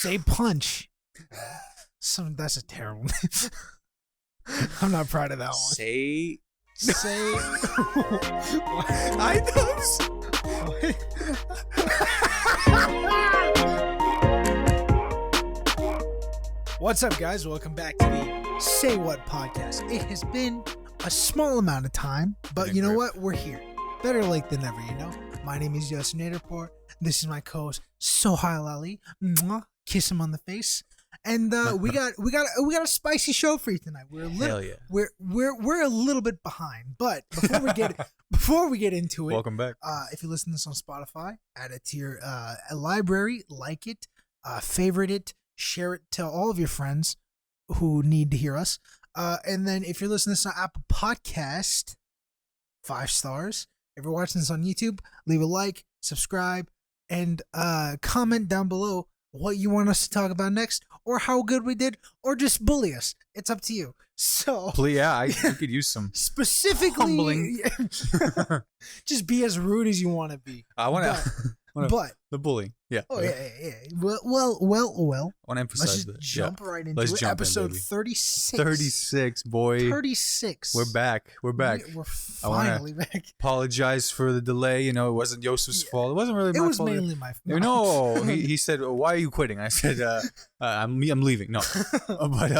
Say punch. That's a terrible name. I'm not proud of that one. Say. I know. What's up, guys? Welcome back to the Say What podcast. It has been a small amount of time, but you know what? We're here. Better late than never, you know? My name is Yousuf Naderpoor. This is my co-host, Sohile Ali. Mwah. Kiss him on the face. And we got a spicy show for you tonight. We're a little bit behind, but before we get into it, Welcome back. If you listen to this on Spotify, add it to your library, like it, favorite it, share it, tell all of your friends who need to hear us. And then if you're listening to this on Apple Podcast, 5 stars. If you're watching this on YouTube, leave a like, subscribe, and comment down below what you want us to talk about next, or how good we did, or just bully us. It's up to you. So, We could use some specifically humbling. Just be as rude as you want to be. I want to, but the bullying. Yeah. oh yeah. Well. I want to emphasize Let's that. just jump right into Let's it. jump in, Episode baby. 36. 36, boy. 36. We're back. We're back. We're finally back. Apologize for the delay. You know, it wasn't Yosef's fault. It wasn't really my fault. It was mainly my fault. No, he said, "Why are you quitting?" I said, "I'm leaving." No, but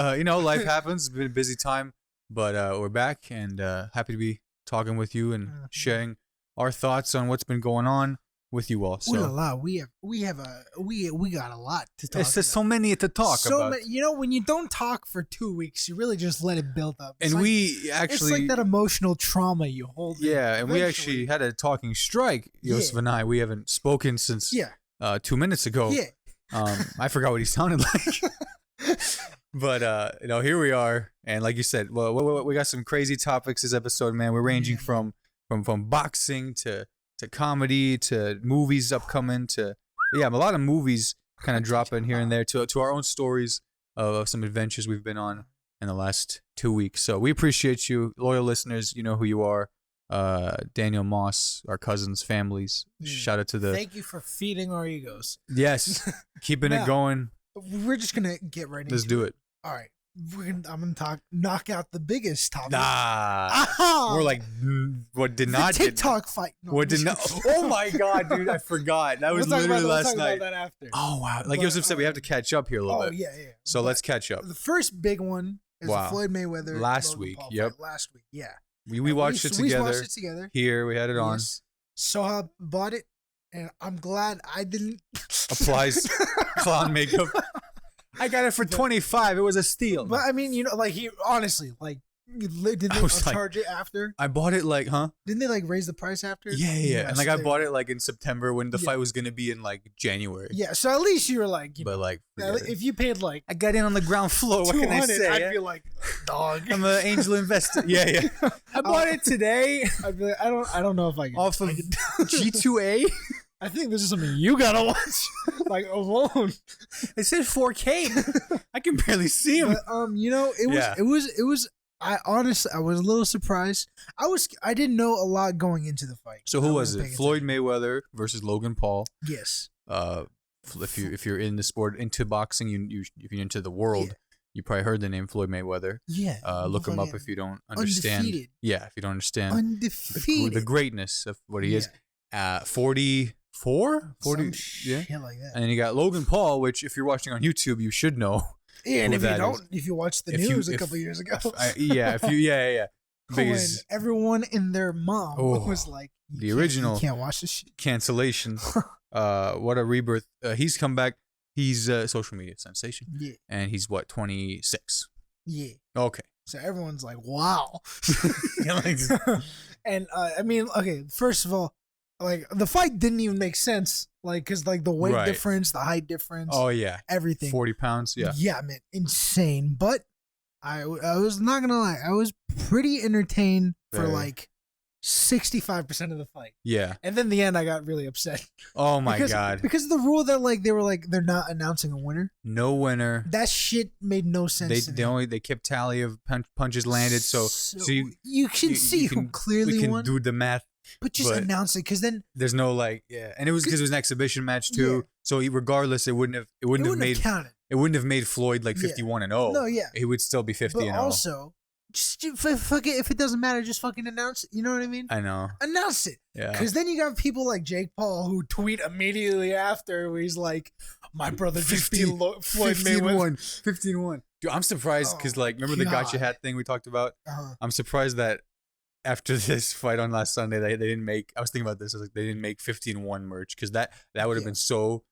life happens. It's been a busy time, but we're back and happy to be talking with you and sharing our thoughts on what's been going on with you all. So Ooh la la, we got a lot to talk it's just about. so many to talk about. When you don't talk for 2 weeks, you really just let it build up. And it's like that emotional trauma you hold. Yeah, and we actually had a talking strike, Yosef and I. We haven't spoken since 2 minutes ago. Yeah. I forgot what he sounded like. But here we are, and like you said, well, we got some crazy topics this episode, man. We're ranging from boxing to comedy to movies upcoming to a lot of movies kind of dropping here and there to our own stories of some adventures we've been on in the last 2 weeks. So we appreciate you, loyal listeners. You know who you are. Daniel Moss, our cousins, families. Shout out to the. Thank you for feeding our egos. Yes, keeping it going. We're just gonna get right into it. Let's do it. All right. I'm gonna knock out the biggest topic. Nah, we're like, what did not the TikTok fight? No, what did not? Oh my god, dude, I forgot. That was literally last night. We'll talk about that after. Oh wow, like Yosef said, we have to catch up here a little bit. Oh yeah. So let's catch up. The first big one is the Floyd Mayweather last Logan week. Paul Yep, fight last week. Yeah, we watched it together. We watched it together. Here we had it on. Yes. Soha bought it, and I'm glad I didn't. Applies clown makeup. I got it for $25. It was a steal. But I mean, he honestly, did they charge it after? I bought it Didn't they raise the price after? Yeah. And I bought it in September when the fight was gonna be in January. Yeah, so at least you were if you paid I got in on the ground floor. What can I say? I'd be like, dog. I'm an angel investor. Yeah. I bought it today. I'd be like, I don't know if I can. Off of G2A. I think this is something you gotta watch, alone. It said 4K. I can barely see him. But, it was. I honestly, I was a little surprised. I didn't know a lot going into the fight. So who was it? Floyd Mayweather versus Logan Paul. Yes. If you're in the sport, into boxing, if you're into the world, you probably heard the name Floyd Mayweather. Yeah. Look him up if you don't understand. Undefeated. Yeah, if you don't understand undefeated the greatness of what he is. 40 shit like that. And then you got Logan Paul, which if you're watching on YouTube, you should know. Yeah, and if you watched the news a couple years ago, biggest everyone and their mom was like, the original you can't watch this shit. Cancellation. What a rebirth. He's come back. He's a social media sensation. Yeah, and he's 26. Yeah. Okay. So everyone's like, wow. And I mean, okay, first of all, the fight didn't even make sense. Because the weight difference, the height difference. Oh, yeah. Everything. 40 pounds. Yeah. Yeah, man. Insane. But I was not going to lie. I was pretty entertained for 65% of the fight. Yeah. And then the end, I got really upset. Oh, my God. Because of the rule that they're not announcing a winner. No winner. That shit made no sense to me. They kept tally of punches landed. So you can see who clearly won. We can do the math But just announce it, because then there's no like, and it was because it was an exhibition match too. Yeah. So regardless, it wouldn't have counted. It wouldn't have made Floyd like 51-0. No, yeah. He would still be 50-0. But also, just fuck it. If it doesn't matter, just fucking announce it. You know what I mean? I know. Announce it. Yeah. Because then you got people like Jake Paul who tweet immediately after where he's like, my brother just beat Floyd Mayweather. 15-1. Dude, I'm surprised because, remember the gotcha hat thing we talked about? I'm surprised that after this fight on last Sunday, they didn't make. I was thinking about this. I was like, they didn't make 15-1 merch because that would have been so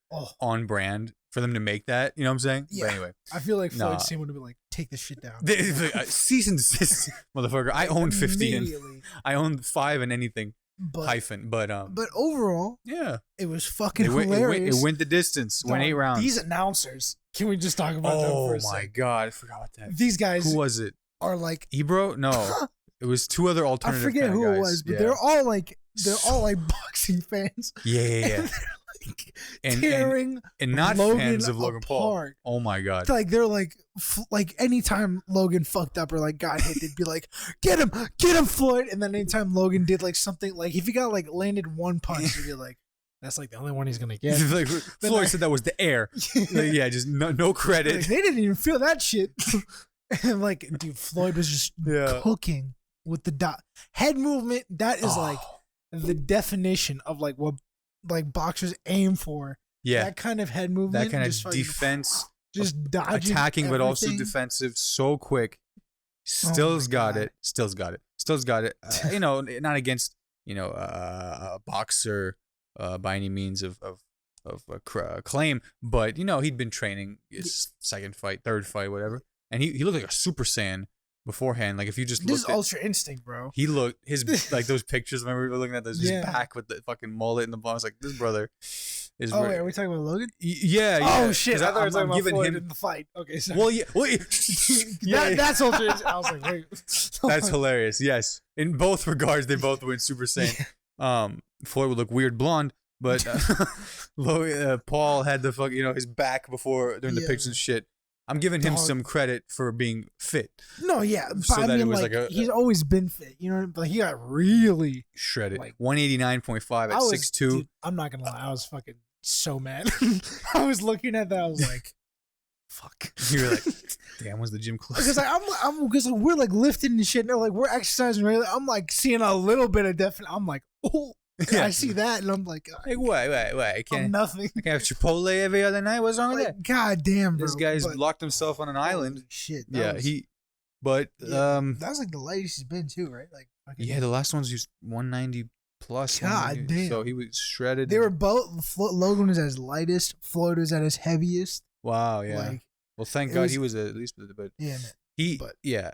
on brand for them to make that. You know what I'm saying? Yeah. But anyway, I feel like Floyd's team would have been like, take this shit down. Cease and desist, motherfucker. I own 50 and I own 5 and anything. But overall, it was fucking hilarious. It went the distance. Went 8 rounds. These announcers, can we just talk about them for a second? Oh my god, I forgot about that. These guys, who was it? Are like Ebro? No, it was 2 other alternative. I forget who guys. It was, but they're all like boxing fans. Yeah. And tearing and not Logan fans of Logan apart. Paul. Oh my god! Like they're like anytime Logan fucked up or like got hit, they'd be like, get him, Floyd. And then anytime Logan did like something, like if he got like landed one punch, you'd be like, that's like the only one he's gonna get. Like Floyd said that was the air. Just no credit. Like, they didn't even feel that shit. And like, dude, Floyd was just cooking with the head movement. That is like the definition of like what like boxers aim for. Yeah, that kind of head movement, that kind of defense, just dodging, attacking, everything. But also defensive, so quick. Still's got it. Not against a boxer by any means of claim, but he'd been training his second fight, third fight, whatever, and he looked like a Super Saiyan beforehand. Like if you just this is Ultra Instinct, bro. He looked like those pictures. Remember we were looking at those his back with the fucking mullet and the ball. I was like, this brother is. Oh wait, are we talking about Logan? Yeah. Oh shit! I thought we were talking about Floyd in the fight. Okay, sorry. Well, that's Ultra Instinct. I was like, wait. That's hilarious. Yes, in both regards, they both went Super Saiyan. Floyd would look weird blonde, but Paul had the his back before during the pictures and shit. I'm giving him some credit for being fit. No, yeah. But I mean, he's always been fit, but he got really shredded. 189.5 at 6'2". Dude, I'm not going to lie. I was fucking so mad. I was looking at that. I was like, fuck. You were like, damn, was the gym closed? Because we're like lifting and shit. And we're exercising. Right? I'm like seeing a little bit of definite. I'm like, oh. Yeah. I see that and I'm like, what? Nothing. I can have Chipotle every other night. What's wrong with that? God damn, bro. This guy's locked himself on an island. Shit. That was like the lightest he's been too, right? Like the last one's just 190 plus. God damn. So he was shredded. They were both. Logan was at his lightest. Floyd was at his heaviest. Wow. Yeah. Well, thank God he was at least, but yeah.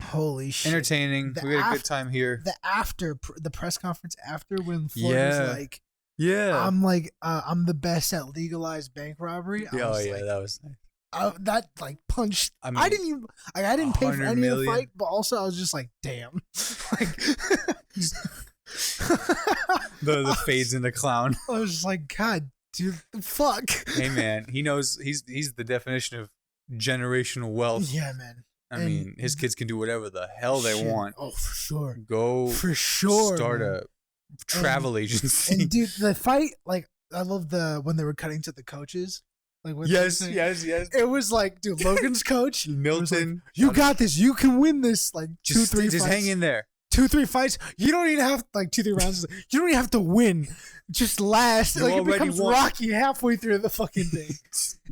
Holy shit! Entertaining. We had a good time here. The press conference after when Floyd was like, I'm the best at legalized bank robbery. That was nice. That punched. I didn't pay for any of the fight, but also I was just like, damn. The fades in the clown. I was just like, God, dude, fuck. Hey man, he knows he's the definition of generational wealth. Yeah, man. I mean, his kids can do whatever the hell they want. Oh, for sure. Go for sure. Start a travel agency. And dude, the fight, I love when they were cutting to the coaches. Yes. It was like, dude, Logan's coach, Milton. You got this. You can win this. Just 2-3 fights. Just hang in there. 2-3 fights. You don't even have 2-3 rounds. You don't even have to win. Just last. It becomes Rocky halfway through the fucking thing.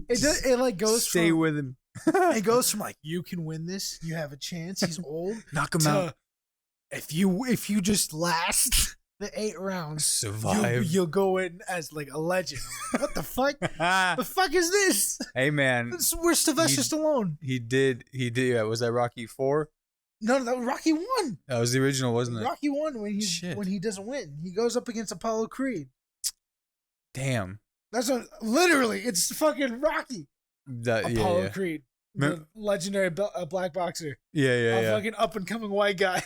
It goes. Stay with him. It goes from you can win this, you have a chance, he's old, knock him out. If you just last the 8 rounds, survive, you'll go in as a legend. I'm like, what the fuck? The fuck is this? Hey man, we're Sylvester Stallone. He did. Yeah, was that Rocky 4? No, that was Rocky 1. That was the original, wasn't it? Rocky 1 when he doesn't win, he goes up against Apollo Creed. Damn. That's literally it's fucking Rocky. Apollo Creed, the legendary black boxer. Yeah. Fucking up and coming white guy.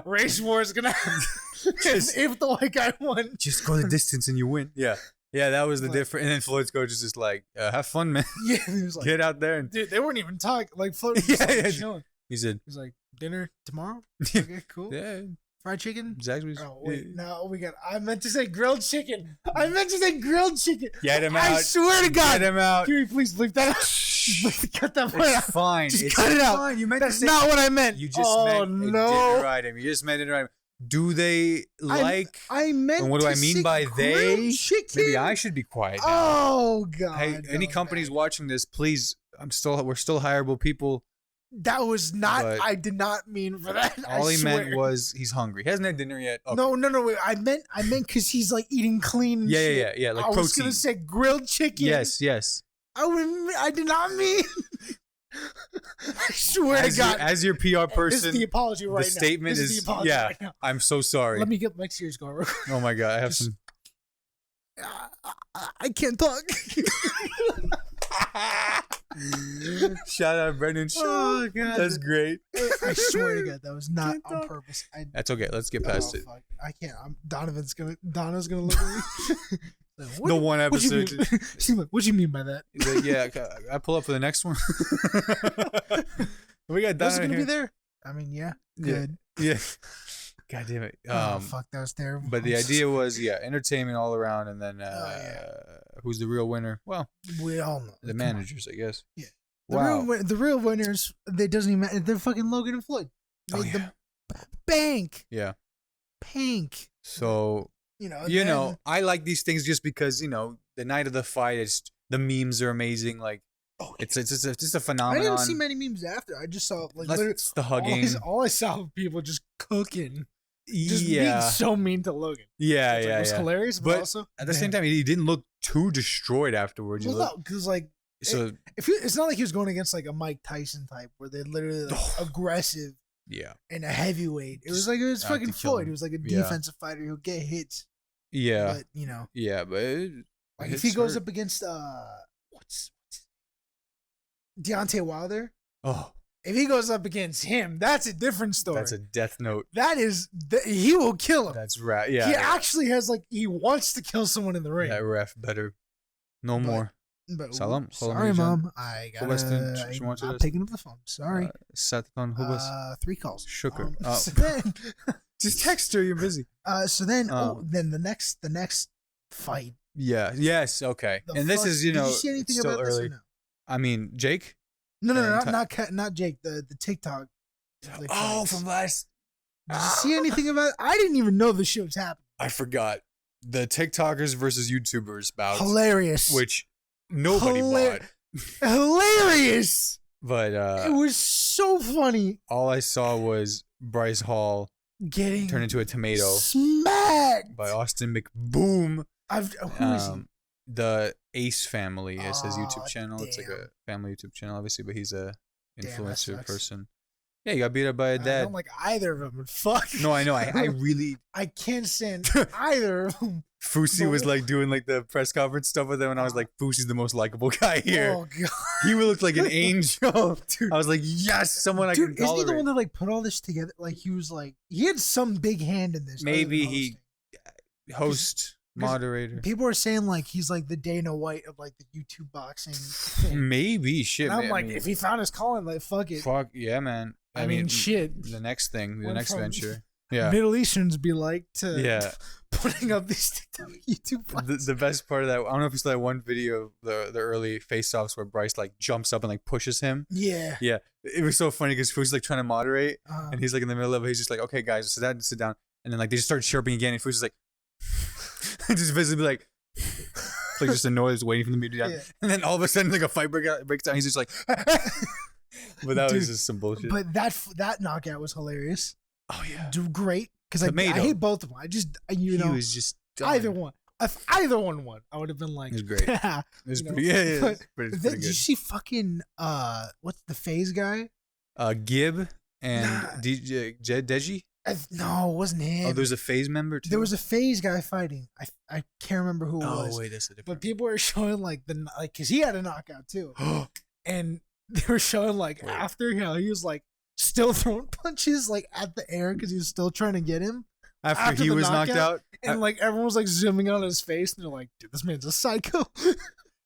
Race war is gonna happen. If the white guy won, just go the distance and you win. Yeah, that was the difference. And then Floyd's coach is just like, have fun, man. Yeah, he was like, get out there and dude, they weren't even talking. Floyd was just chilling. He's like, dinner tomorrow. Okay, cool. Yeah, Fried chicken? Zaxby's. Oh wait, no, I meant to say grilled chicken. I meant to say grilled chicken. Get him out. I swear to God. Get him out. Can you please bleep that out? Just cut that part out. It's fine. Just it's cut it out. Fine. You meant That's to say, not what I meant. You just meant it didn't ride him. You just meant it right. Do they like? I meant. And what do I mean by they? Chicken? Maybe I should be quiet now. Oh God! Hey, any companies watching this, please. We're still hireable people. That was not. I did not mean for that. All he meant was he's hungry. He hasn't had dinner yet. Okay. No. Wait. I meant because he's like eating clean. And shit. Yeah. Like I protein. was gonna say grilled chicken. Yes. I did not mean. I swear to God. As your PR person, this is the apology right now. The statement this is the apology right now. I'm so sorry. Let me get my tears going. Oh my God, I have some. I can't talk. Shout out Brendan. Oh God, that's great. I swear to God, that was not on purpose. That's okay. Let's get past it. Fuck. I can't. Donna's gonna look at me. The one episode. She's like, "What do you mean by that?" He's like, "Yeah, I pull up for the next one." We got Donna gonna here. be there. I mean, yeah, good. Yeah. God damn it. Fuck, that was terrible. But the idea was, entertainment all around, and then who's the real winner? Well, we all know the managers, I guess. Yeah. Wow. The real winners. They doesn't even matter. They're fucking Logan and Floyd. Made them bank. Yeah. Bank. So. You know, I like these things just because, the night of the fight is the memes are amazing. Like, it's just a phenomenon. I didn't see many memes after. I just saw like literally the hugging. All I saw were people just cooking, just being so mean to Logan. Yeah, It was hilarious, but also at the same time, he didn't look too destroyed afterwards. Well, no, because like, so it's not like he was going against like a Mike Tyson type where they're literally like, aggressive. Yeah. And a heavyweight. It was fucking Floyd. It was like a defensive fighter who'll get hits. Yeah. But, Yeah, but like if he goes up against what's Deontay Wilder? Oh. If he goes up against him, that's a different story. That's a death note. That is he will kill him. That's right. Yeah. He actually has he wants to kill someone in the ring. That ref better. No more. But Salam. Sorry, Mom. I'm picking up the phone. Sorry. 3 calls. Shukr. So then, just text her. You're busy. So then, then the next fight. Yeah. Yes. Okay. And this is did you see anything still about early. this or no? I mean, Jake. No, not Jake. The TikTok. From last. Did you see anything about it? I didn't even know this shit was happening. I forgot the TikTokers versus YouTubers bout. Hilarious. Which nobody bought. Hilarious. But it was so funny. All I saw was Bryce Hall getting turned into a tomato, smacked by Austin McBoom. Who is he? The Ace Family is his YouTube channel. Damn. It's like a family YouTube channel, obviously, but he's a influencer sucks. person. Yeah, he got beat up by a dad. I don't like either of them, but fuck. No, I know. I really. I can't stand either of them. Fusi was like doing like the press conference stuff with him, and I was like, Fusi's the most likable guy here. Oh god, he would look like an angel. Dude, I was like, yes, someone I can tolerate. Isn't he the one that like put all this together? Like he was like, he had some big hand in this. Maybe he moderator. People are saying like he's like the Dana White of like the YouTube boxing thing. Maybe shit. And I'm like, if he found his calling, like fuck it. Fuck yeah, man. I mean, shit. The next thing, the next venture. Yeah. Middle Easterns be like to yeah. putting up these TikTok YouTube fights. The best part of that, I don't know if you saw that one video of the early face-offs where Bryce like jumps up and like pushes him. Yeah. Yeah. It was so funny because Fusi's like trying to moderate and he's like in the middle of it. He's just like, okay, guys, sit down. And then like they just start chirping again and Fusi's like, just visibly like just annoyed, waiting for the media to be down. Yeah. And then all of a sudden like a fight breaks down. He's just like, but that was just some bullshit. But that knockout was hilarious. Oh yeah, great because I hate both of them. I just he was just done. Either one. If either one won, I would have been like, it was great. It was pretty, pretty did you see fucking what's the FaZe guy? Gib and DJ Deji. No, it wasn't him. Oh, there's a FaZe member too. There was a FaZe guy fighting. I can't remember who it was. Oh wait, that's a different. But people were showing like because he had a knockout too, and they were showing like after he was like still throwing punches like at the air because he was still trying to get him after he was knocked out, and like everyone was like zooming on his face, and they're like, "Dude, this man's a psycho."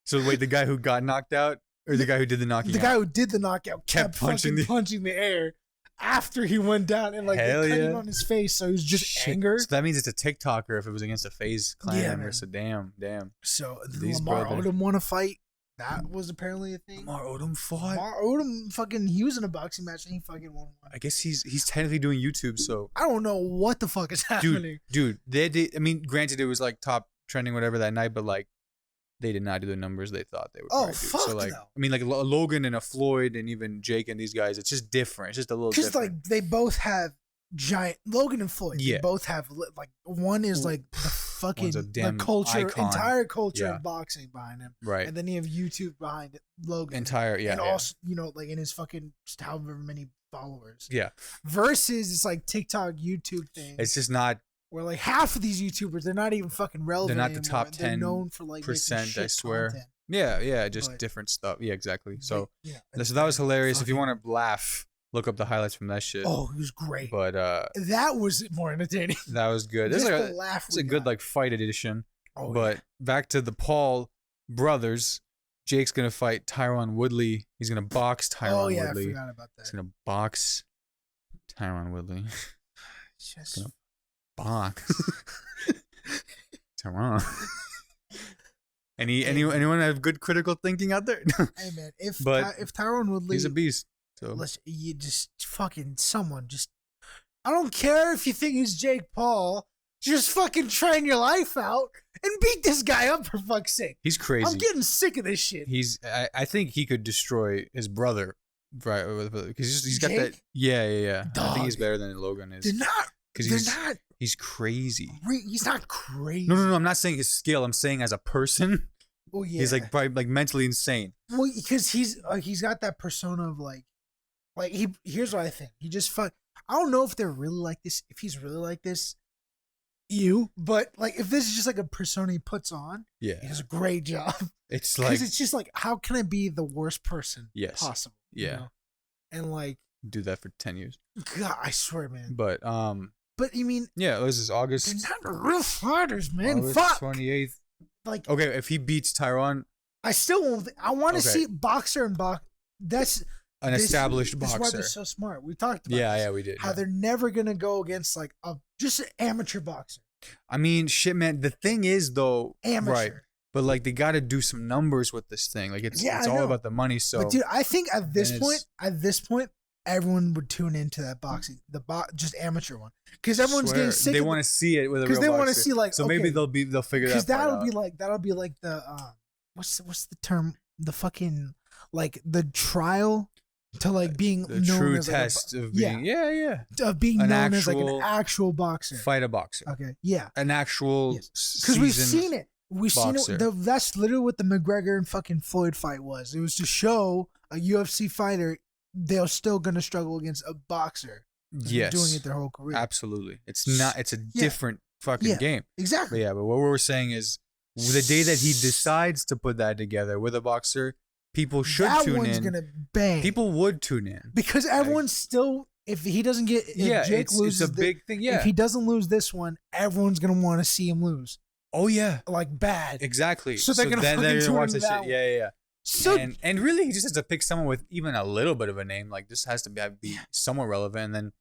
So wait, the guy who got knocked out, or the guy who did the knockout? The guy who did the knockout kept punching the air after he went down and like they Hell cut yeah. him on his face, so he was just Shit. anger. So that means it's a TikToker if it was against a FaZe clan Yeah, member. man. So damn. So These Lamar brothers. Odom won a fight. That was apparently a thing. Lamar Odom fought. Lamar Odom fucking he was in a boxing match and he fucking won one. I guess he's technically doing YouTube. So I don't know what the fuck is happening. dude, they did. I mean, granted, it was like top trending whatever that night, but like they did not do the numbers they thought they would. Oh, probably do. fuck So like, no. I mean, like Logan and a Floyd and even Jake and these guys, it's just different. It's just a little Because different. like they both have giant Logan and Floyd. Yeah. They both have like one is like the fucking One's a the damn culture, icon. entire culture Yeah. of boxing behind him, Right. and then you have YouTube behind it, Logan. Entire. Yeah. and yeah. also like in his fucking just however many followers. Yeah. Versus it's like TikTok, YouTube thing. It's just not where like half of these YouTubers, they're not even fucking relevant. They're not the anymore. top They're known for like making percent, I shit swear. content. Yeah, just But- different stuff. Yeah, exactly. So, yeah, so that was hilarious. If you fucking- want to laugh, look up the highlights from that shit. Oh, it was great. But That was more entertaining. that was good. This Just is the like laugh it's we a good got. like fight edition. Oh, But back to the Paul brothers. Jake's gonna fight Tyron Woodley. He's gonna box Tyron oh yeah, I Woodley. forgot about that. He's gonna box Tyron Woodley. Just gonna box Tyron. Anyone have good critical thinking out there? hey man, if But if Tyrone Woodley, He's a beast. So you just fucking someone just. I don't care if you think he's Jake Paul. Just fucking train your life out and beat this guy up for fuck's sake. he's crazy. I'm getting sick of this shit. I think he could destroy his brother, right? Because he's got that. Jake? Yeah. I Dog. think he's better than Logan is. They're not. Because They're not. he's crazy. He's not crazy. No. I'm not saying his skill. I'm saying as a person, Well, yeah. he's like probably like mentally insane. Well, because he's got that persona of like he. Here's what I think. He just fuck. I don't know if they're really like this. If he's really like this, but like if this is just like a persona he puts on, Yeah, he does a great job. it's Because like it's just like, how can I be the worst person Yes. possible? you Yeah. know? And like, do that for 10 years. God, I swear, man. But But you mean yeah, this is they're August. not real fighters, man. August Fuck. 28th. Like Okay, if he beats Tyron, I still won't. I want to Okay. see boxer and box. That's an established This is why boxer. they're so smart. We talked about Yeah, this. we did. How yeah. they're never gonna go against like just an amateur boxer. I mean, shit, man. The thing is, though, Amateur. right? But like, they got to do some numbers with this thing. Like, it's Yeah, it's I all know. about the money. So, But dude, I think at this then point, everyone would tune into that boxing, just amateur one, because everyone's swear, getting sick. they want to see it with a real because they want to boxer. see like So okay, maybe they'll figure that because part that'll out. be like the what's the term, the fucking like the trial to like being the known true as like test of being of being an known as like an actual actual boxer. fight a boxer, Okay, yeah, an actual because we've seen it. We've boxer. seen it. That's literally what the McGregor and fucking Floyd fight was. It was to show a UFC fighter they're still gonna struggle against a boxer. who's been Yes, doing it their whole career. absolutely. It's not. It's a different fucking Yeah. game. Exactly. But yeah, but what we're saying is, the day that he decides to put that together with a boxer, people should that tune one's in. gonna bang. People would tune in. because everyone's still. If he doesn't get, if Jake it's loses, a big thing. Yeah. if he doesn't lose this one, everyone's gonna want to see him lose, Oh yeah. like bad. Exactly. So they're gonna then fucking they're tune watch into that that shit. Yeah. So and really, he just has to pick someone with even a little bit of a name. Like, this has to be somewhat relevant. And then,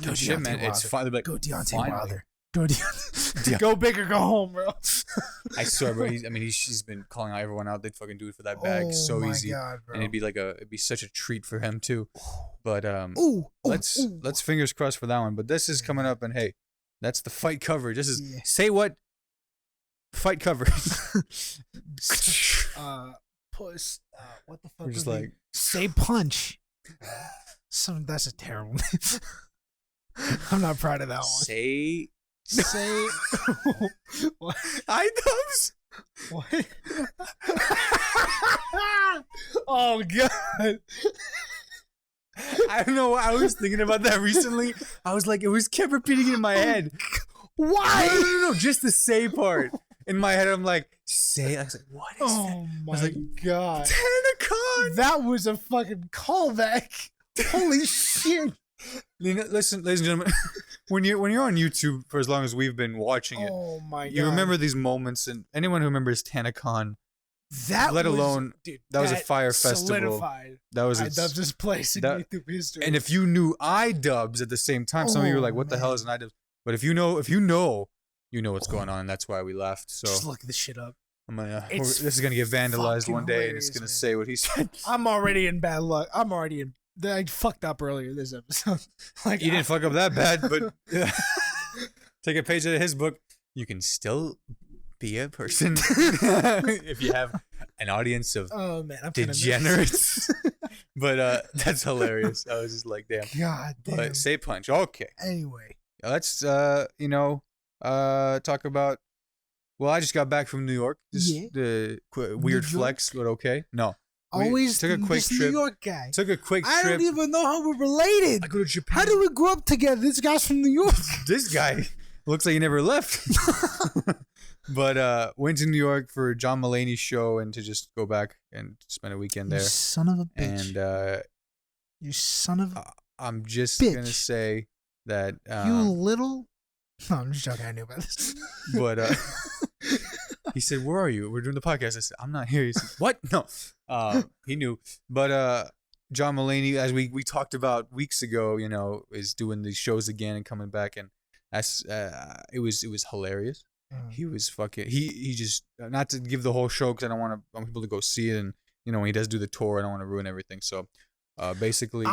Go shit, Deontay man, it's Wilder. fine. They'll be like, go Deontay finally. Wilder. Go Deontay. Yeah. Go big or go home, bro. I swear, bro. He's been calling everyone out. They'd fucking do it for that bag so my easy. God, bro. And it'd be such a treat for him too. But Ooh, let's fingers crossed for that one. But this is coming up, and hey, that's the fight coverage. This is Yeah. say what fight coverage. Puss. What the fuck? We're just was it? like- say punch. That's a terrible name. I'm not proud of that one. Say Say what? items. What? Oh god. I don't know. I was thinking about that recently. I was like, it was kept repeating in my head. Why? No. Just the say part. In my head, I'm like, say. I was like, what is that? Oh my was like, god. Tentacon. That was a fucking callback. Holy shit. Listen, ladies and gentlemen, when you're on YouTube for as long as we've been watching it, Oh my god. you remember these moments, and anyone who remembers Tentacon That let was, alone dude, that was a fire festival. solidified That was iDubbbz this place in that- YouTube history. and if you knew iDubbbz at the same time, some of you were like, "What the hell is an iDubbbz?" But if you know what's going on. And that's why we left. So just look this shit up. I'm gonna. This is gonna get vandalized one day, and it's gonna say what he said. I'm already in bad luck. I fucked up earlier this episode. Like You didn't fuck up that bad, but take a page out of his book. You can still be a person if you have an audience of I'm degenerates. But that's hilarious. I was just like, damn. God damn. But say punch. Okay. Anyway, Let's talk about. Well, I just got back from New York. The weird flex, but okay. No. Always took a quick this trip. New York guy. Took a quick I trip. don't even know how we're related. I go to Japan. How did we grow up together? This guy's from New York. This guy looks like he never left. But went to New York for John Mulaney's show and to just go back and spend a weekend there. You son of a bitch. And you son of a I'm just bitch. gonna say that you little. No, I'm just joking. I knew about this. But he said, "Where are you? We're doing the podcast." I said, "I'm not here." He said, "What?" No. He knew. But John Mulaney, as we talked about weeks ago, is doing these shows again and coming back, and that's it was hilarious. He was fucking. He just not to give the whole show because I want people to go see it, and when he does do the tour, I don't want to ruin everything. So basically,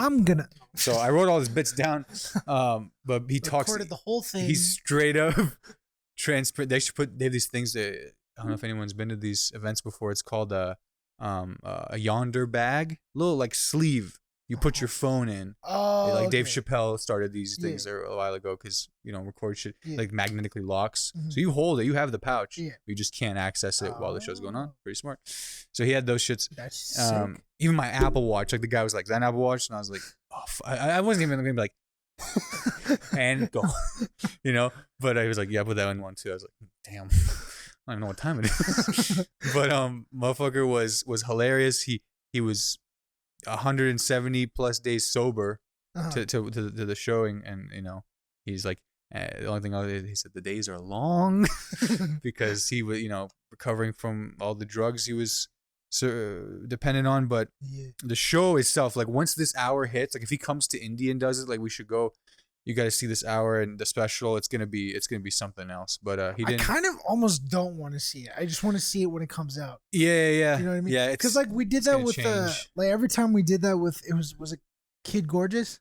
So I wrote all his bits down. But he talks. Recorded the whole thing. He's straight up transparent. They have these things that I don't know if anyone's been to these events before. It's called a yonder bag, little like sleeve. You put your phone in. Oh, like okay. Dave Chappelle started these things there a while ago because record shit like magnetically locks. Mm-hmm. So you hold it, you have the pouch. Yeah. You just can't access it while the show's going on. Pretty smart. So he had those shits. That's sick. Even my Apple Watch, like the guy was like, "Is that an Apple Watch?" And I was like, "Oh, I wasn't even gonna be like." And go, but I was like, yeah, put that in one too. I was like, damn, I don't even know what time it is. But motherfucker was hilarious. He was 170 plus days sober to the showing, and he's like, the only thing he said, the days are long because he was recovering from all the drugs he was dependent on. But the show itself, like once this hour hits, like if he comes to India and does it, like we should go. You got to see this hour and the special. It's gonna be something else. But he didn't. I kind of almost don't want to see it. I just want to see it when it comes out. Yeah. You know what I mean? Yeah, because like we did that with like every time we did that with was it Kid Gorgeous?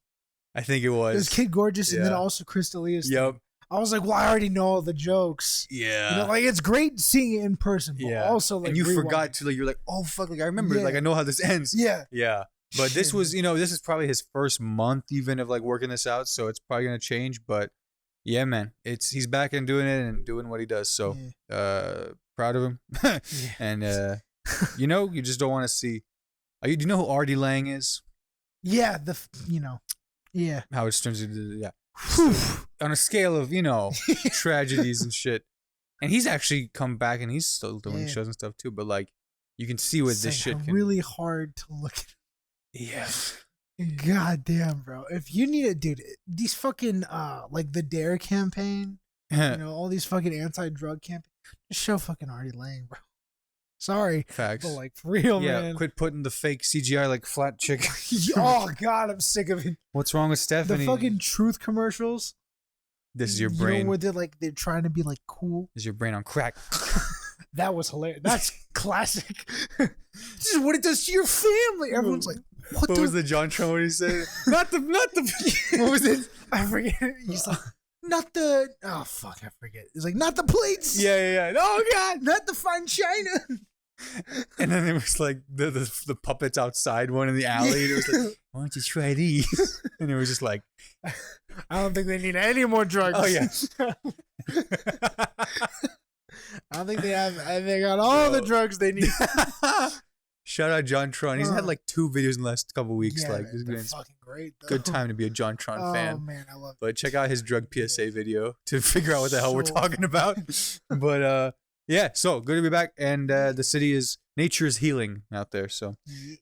I think it was. It was Kid Gorgeous and then also Crystalia's. Yep. I was like, well, I already know all the jokes. Yeah. Like it's great seeing it in person, but also like and you forgot to you're like, oh fuck, like I remember, like I know how this ends. Yeah. Yeah. But this was, this is probably his first month even of like working this out, so it's probably gonna change. But yeah, man, he's back and doing it and doing what he does. So proud of him. And you just don't want to see. Do you know who Artie Lang is? Yeah, yeah. How it turns into on a scale of tragedies and shit. And he's actually come back and he's still doing shows and stuff too. But like you can see what this shit can. Really hard to look at. Yeah. God damn, bro. If you need it, dude, these fucking like the DARE campaign, all these fucking anti-drug campaigns, just show fucking Artie Lang, bro. Sorry. Facts. But like for real, man. Yeah, quit putting the fake CGI like flat chick. Oh god, I'm sick of it. What's wrong with Stephanie? The fucking truth commercials. This is your brain. Where they're trying to be like cool. Is your brain on crack? That was hilarious. That's classic. This is what it does to your family. Everyone's like, what was the John Trump what he said? not the what was it? I forget. He's like, not the I forget. He's like, not the plates. Yeah. Oh god, not the fine china. And then it was like the puppets outside one in the alley. And it was like, why don't you try these? And it was just like, I don't think they need any more drugs. Oh yeah. I don't think they have. They got all the drugs they need. Shout out John Tron. He's had like 2 videos in the last couple weeks. Yeah, like, they're fucking great. Though. Good time to be a John Tron fan. Oh man, I love it. But check out his drug PSA video to figure out what the hell we're talking about. But yeah, so good to be back. And the city nature is healing out there. So,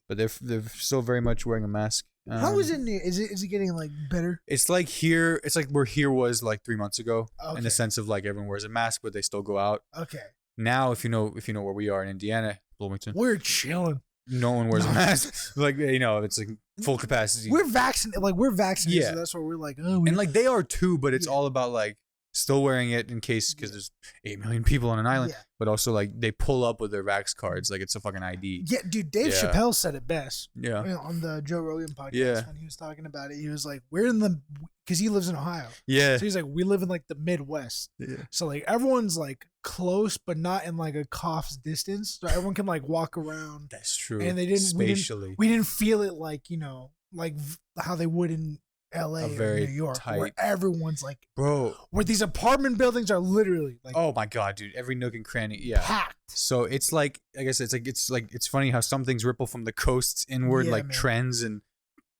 but they're still very much wearing a mask. How is it? Is it getting like better? It's like here. It's like where here was like 3 months ago, in the sense of like everyone wears a mask, but they still go out. Okay. Now, if you know where we are in Indiana, Bloomington. We're chilling. No one wears a mask. Like, you know, it's like full capacity. We're vaccinated. Like, we're vaccinated. Yeah. So that's why we're like, oh. And like they are too, but it's all about like still wearing it in case, because there's 8 million people on an island. Yeah. But also like they pull up with their vax cards, like it's a fucking ID. Yeah, dude. Dave Chappelle said it best. Yeah. On the Joe Rogan podcast, Yeah. when he was talking about it, he was like, "We're in the," because he lives in Ohio. Yeah. So he's like, "We live in like the Midwest." Yeah. So like everyone's like close, but not in like a cough's distance. So everyone can like walk around. That's true. And they didn't spatially. We didn't feel it like, you know, like how they would in LA or New York, where everyone's like, bro, where these apartment buildings are literally like, oh my god, dude, every nook and cranny, packed. So it's like, I guess it's funny how some things ripple from the coasts inward, like trends and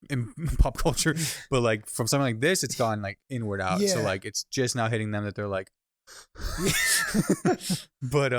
in pop culture, but like from something like this, it's gone like inward out. So like it's just now hitting them that they're like. But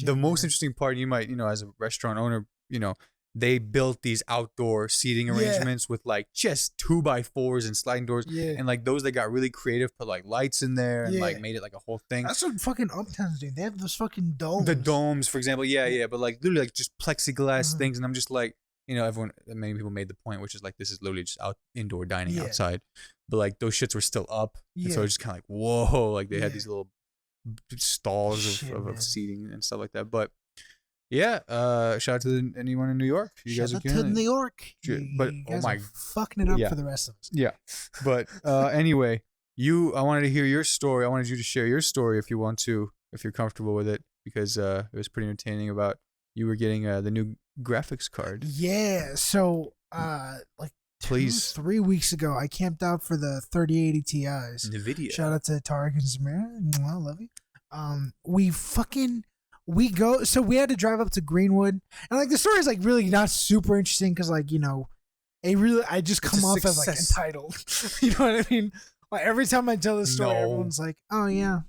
the most interesting part, you might, you know, as a restaurant owner, you know, they built these outdoor seating arrangements with like just 2x4s and sliding doors, and like those that got really creative put like lights in there and like made it like a whole thing. That's what fucking Uptown's doing. They have those fucking domes. The domes, for example, but like literally like just plexiglass things, and I'm just like, you know, many people made the point, which is like this is literally just indoor dining outside, but like those shits were still up, and so it's just kind of like whoa, like they had these little stalls of seating and stuff like that, but. Yeah, shout out to anyone in New York. You guys are killing it. Shout out to New York. But you guys are fucking it up for the rest of us. Yeah, but anyway, I wanted to hear your story. I wanted you to share your story if you want to, if you're comfortable with it, because it was pretty entertaining about you were getting the new graphics card. Yeah, so like 3 weeks ago, I camped out for the 3080 Ti's. NVIDIA. Shout out to Tarek and Samira. I love you. We go, so we had to drive up to Greenwood, and like the story is like really not super interesting because like, you know, I just come off as like entitled. You know what I mean? Like every time I tell this story, everyone's like, "Oh yeah,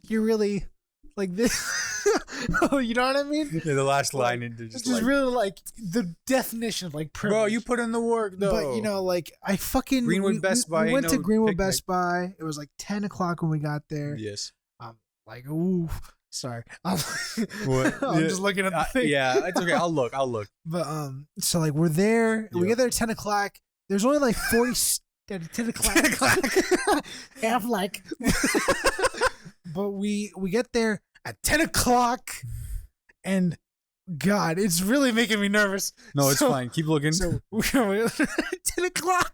you're really like this." Oh, you know what I mean? Yeah, the last line, it's just really like the definition of like privilege. Bro, you put in the work though. But you know, like I fucking Greenwood Best Buy. We went to Greenwood Best Buy. It was like 10 o'clock when we got there. Yes. Like ooh. Sorry. What? I'm just looking at the thing. Yeah, it's okay. I'll look. But so like we're there. We get there at 10 o'clock. There's only like 40 at 10 o'clock. 10 o'clock. Half like. But we get there at 10 o'clock, and God, it's really making me nervous. No, it's fine. Keep looking. So 10 o'clock,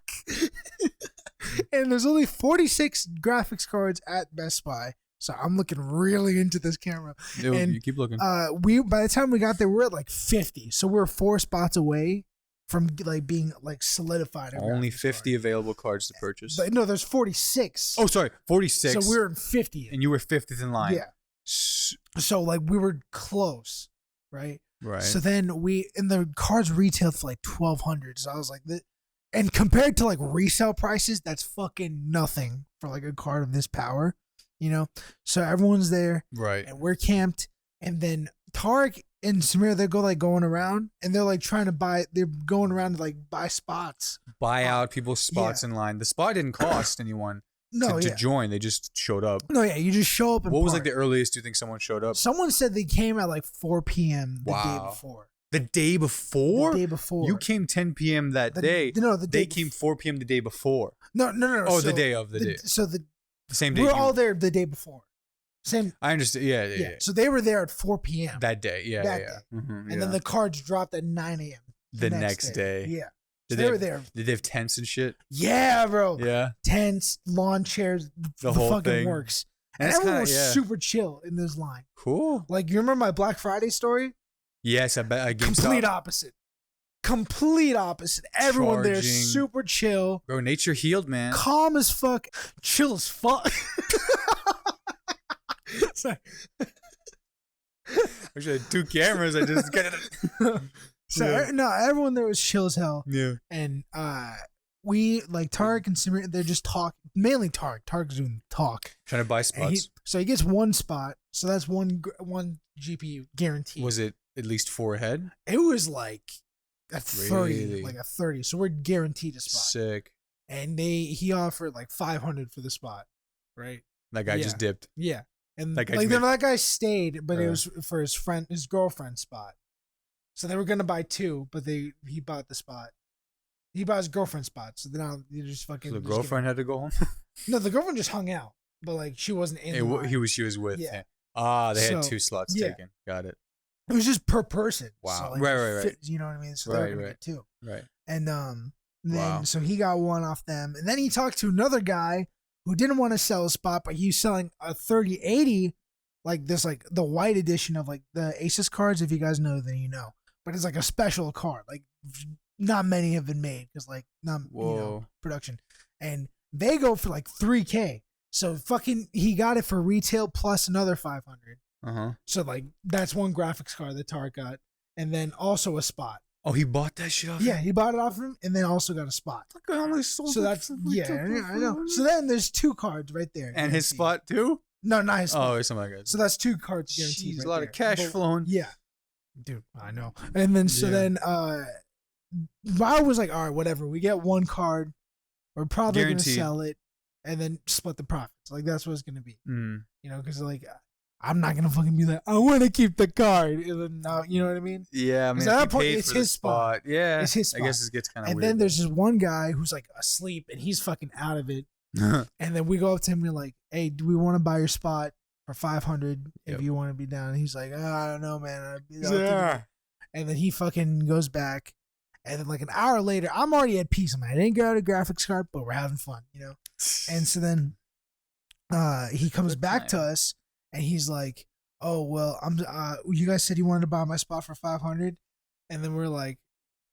and there's only 46 graphics cards at Best Buy. So I'm looking really into this camera. And you keep looking. By the time we got there, we're at like 50. So we're 4 spots away from like being like solidified. Only 50 available cards to purchase. But no, there's 46. Oh, sorry, 46. So we're in 50. And you were 50th in line. Yeah. So like we were close, right? Right. So then and the cards retailed for like $1,200. So I was like, and compared to like resale prices, that's fucking nothing for like a card of this power. You know, so everyone's there, right? And we're camped, and then Tarek and Samir, they go like going around, and they're like trying to buy. They're going around to like buy spots, buy out people's spots in line. The spot didn't cost anyone to join. They just showed up. No, yeah, you just show up. And what was like the earliest you think someone showed up? Someone said they came at like 4 p.m. the day before. The day before? The day before. You came 10 p.m. that day. No, they came 4 p.m. the day before. No. Oh, so the day of the day. So the same day. We're all there the day before. Same. I understand. Yeah. So they were there at 4 p.m. that day. Yeah. Mm-hmm, and then the cards dropped at 9 a.m. the next day. Yeah. So they were there. Did they have tents and shit? Yeah, bro. Yeah. Tents, lawn chairs, the whole fucking thing works. And everyone was super chill in this line. Cool. Like, you remember my Black Friday story? Yes, I bet. Complete opposite. Everyone there super chill. Bro, nature healed, man. Calm as fuck. Chill as fuck. Sorry. Actually, I had 2 cameras. I just get it. So no, everyone there was chill as hell. Yeah. And we like Tarek and Samir, they're just talking. Mainly Tarek. Tarek's doing talk. Trying to buy spots. So he gets 1 spot. So that's one GPU guaranteed. Was it at least 4 ahead? It was like a 30, really? like a 30. So we're guaranteed a spot. Sick. And he offered like 500 for the spot, right? That guy just dipped. Yeah. And That like guy's that guy stayed, but it Uh. was for his girlfriend's spot. So they were gonna buy two, but he bought the spot. He bought his girlfriend's spot, so now you just fucking. So the just girlfriend had to go home. no, the girlfriend just hung out, but like she wasn't in. She was with Yeah. him. Ah, they had So, 2 slots yeah. taken. Got it. It was just per person. Wow. So, like, Right. You know what I mean? So they were gonna get two. Right. And then Wow. so he got one off them, and then he talked to another guy who didn't want to sell a spot, but he was selling a 3080, like this, like the white edition of like the Asus cards. If you guys know, then you know. But it's like a special card. Like not many have been made because like not production, and they go for like 3K. So fucking he got it for retail plus another 500. So like that's one graphics card that Tarek got, and then also a spot. Oh, he bought that shit off. Yeah, he bought it off him, and then also got a spot. Look at how many sold. So that's I know. So then there's 2 cards right there. And his spot too? No, not his spot. Oh, it's something like that. So that's 2 cards guaranteed. Jeez, right a lot there. of cash flowing. Yeah, dude, I know. And then then I was like, all right, whatever. We get 1 card. We're probably Guaranteed. gonna sell it, and then split the profits. Like that's what it's gonna be. Mm. You know, because like I'm not gonna fucking be like, I want to keep the card, and then now you know what I mean. Yeah, I mean, at that if point, paid it's for the his spot. Yeah, It's his spot. I guess it gets kind of And weird. then there's this one guy who's like asleep, and he's fucking out of it. And then we go up to him and we're like, hey, do we want to buy your spot for 500 if you want to be down? And he's like, I don't know, man. And then he fucking goes back. And then like an hour later, I'm already at peace. I didn't get out a graphics card, but we're having fun, you know? And so then he comes back to us and he's like, oh, well, you guys said you wanted to buy my spot for 500. And then we're like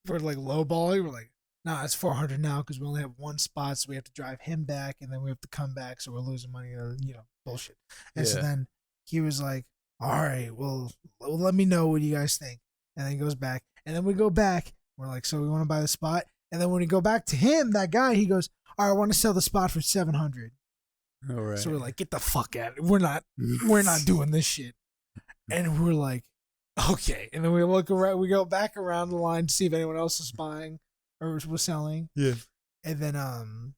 lowballing. We're like, nah, it's 400 now because we only have 1 spot, so we have to drive him back, and then we have to come back, so we're losing money, you know, bullshit. And so then he was like, all right, well, let me know what you guys think. And then he goes back, and then we go back. We're like, so we want to buy the spot? And then when we go back to him, that guy, he goes, all right, I want to sell the spot for 700. All right. So we're like, get the fuck out. We're not doing this shit. And we're like, okay. And then we look around, we go back around the line to see if anyone else was buying or was selling. Yeah. And then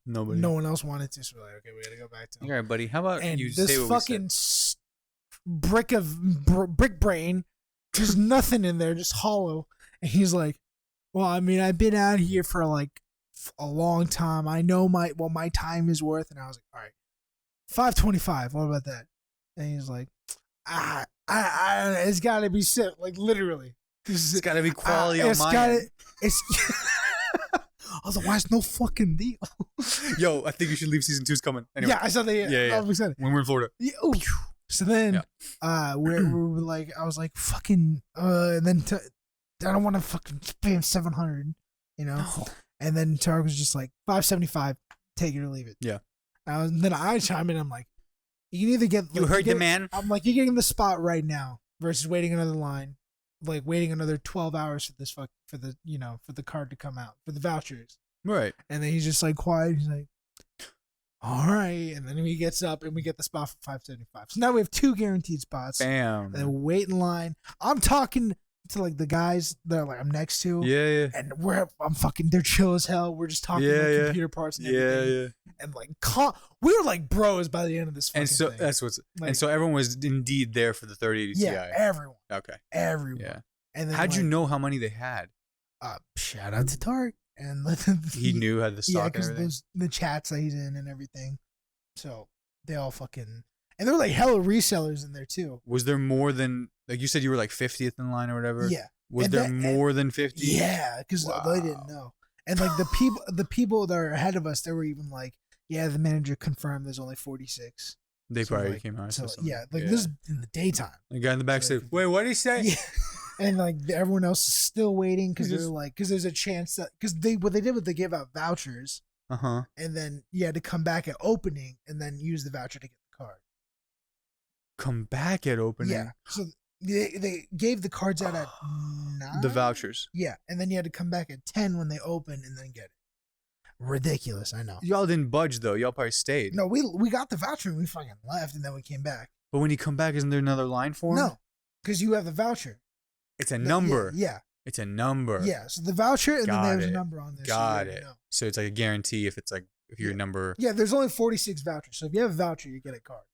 no one else wanted to, so we're like, okay, we gotta go back to him. All right, buddy. How about and you this say what fucking brick brain, there's nothing in there, just hollow. And he's like, well, I mean, I've been out here for like a long time. I know what my time is worth. And I was like, all right, 525. What about that? And he's like, it's got to be set, like literally. It's got to be quality on my end. Otherwise, no fucking deal. Yo, I think you should leave season 2's coming. Anyway. Yeah, I saw that. Yeah. When we're in Florida. Yeah, so then, we were like, I was like, fucking, and then I don't want to fucking pay him 700, you know? No. And then Tarek was just like, 575, take it or leave it. Yeah. And then I chime in, I'm like, you can either get. You heard the man. I'm like, you're getting the spot right now versus waiting another line. Like waiting another 12 hours for the card to come out, for the vouchers. Right. And then he's just like quiet. He's like, all right. And then he gets up and we get the spot for 575. So now we have 2 guaranteed spots. Bam. And then we wait in line. I'm talking to like the guys that like I'm next to. Yeah. And they're chill as hell. We're just talking about computer parts and everything. Yeah. And like, we were like bros by the end of this fucking thing. That's what's, like, and so everyone was indeed there for the 3080 Ti. Yeah, everyone. Okay. Everyone. Yeah. And then, how'd you know how many they had? Shout out to Tarek. And he knew how the stock and everything. The chats that he's in and everything. So they all fucking, and there were like hella resellers in there too. Was there more than, like you said, you were like 50th in line or whatever? Yeah. Was there more than 50? Yeah, because they didn't know. And like the people that are ahead of us, they were even like, yeah, the manager confirmed there's only 46. They probably came out. So this is in the daytime. The guy in the back said, "Wait, what did he say?" Yeah. And like everyone else is still waiting because they're like, because there's a chance that what they did was they gave out vouchers, and then you had to come back at opening and then use the voucher to get the card. Come back at opening. Yeah. So they gave the cards out at 9. The vouchers. Yeah, and then you had to come back at 10 when they open and then get it. Ridiculous, I know. Y'all didn't budge though. Y'all probably stayed. No, we got the voucher and we fucking left, and then we came back. But when you come back, isn't there another line for him? No, because you have the voucher. It's a number. Yeah. It's a number. Yeah. So the voucher and then there's a number on there. Got it. So it's like a guarantee if your number. Yeah, there's only 46 vouchers. So if you have a voucher, you get a card.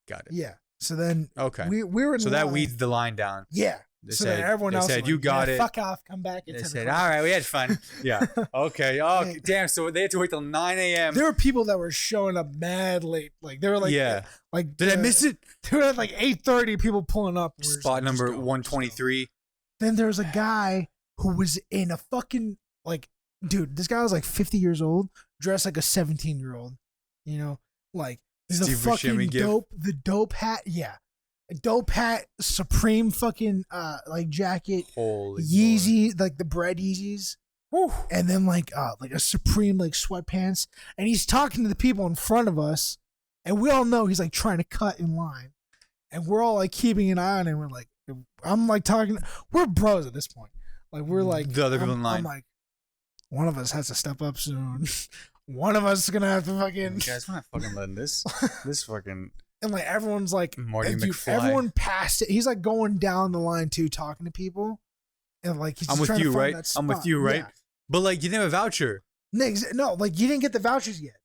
Got it. Yeah. So then Okay. we're in So line. that weeds the line down. Yeah. They So said, then everyone else said was you like, got yeah, it. fuck off, come back. They said, all right, we had fun. Yeah. Okay. Oh, Yeah. damn. So they had to wait till 9 a.m. There were people that were showing up mad late. Like they were like, Yeah. like Did I miss it? There were like 8:30 people pulling up. We're just Spot like, number just go, 123. Then there was a guy who was in a fucking like, dude, this guy was like 50 years old, dressed like a 17-year-old. You know, like the Steve fucking Buscemi gift. the dope hat, yeah, a dope hat, Supreme fucking like jacket, Holy Yeezy, like the bread Yeezys. Lord. And then like a Supreme like sweatpants, and he's talking to the people in front of us, and we all know he's like trying to cut in line, and we're all like keeping an eye on him. We're like, I'm like talking, we're bros at this point. Like we're like The other people in line. I'm like, one of us has to step up soon. One of us is gonna have to fucking. Guys, we're not fucking letting this fucking And like everyone's like, Marty dude, McFly. everyone passed it. He's like going down the line too, talking to people, and like he's I'm just with trying you, to find right? that I'm with spot. you, right? Yeah. But like, you didn't have a voucher. No, like you didn't get the vouchers yet.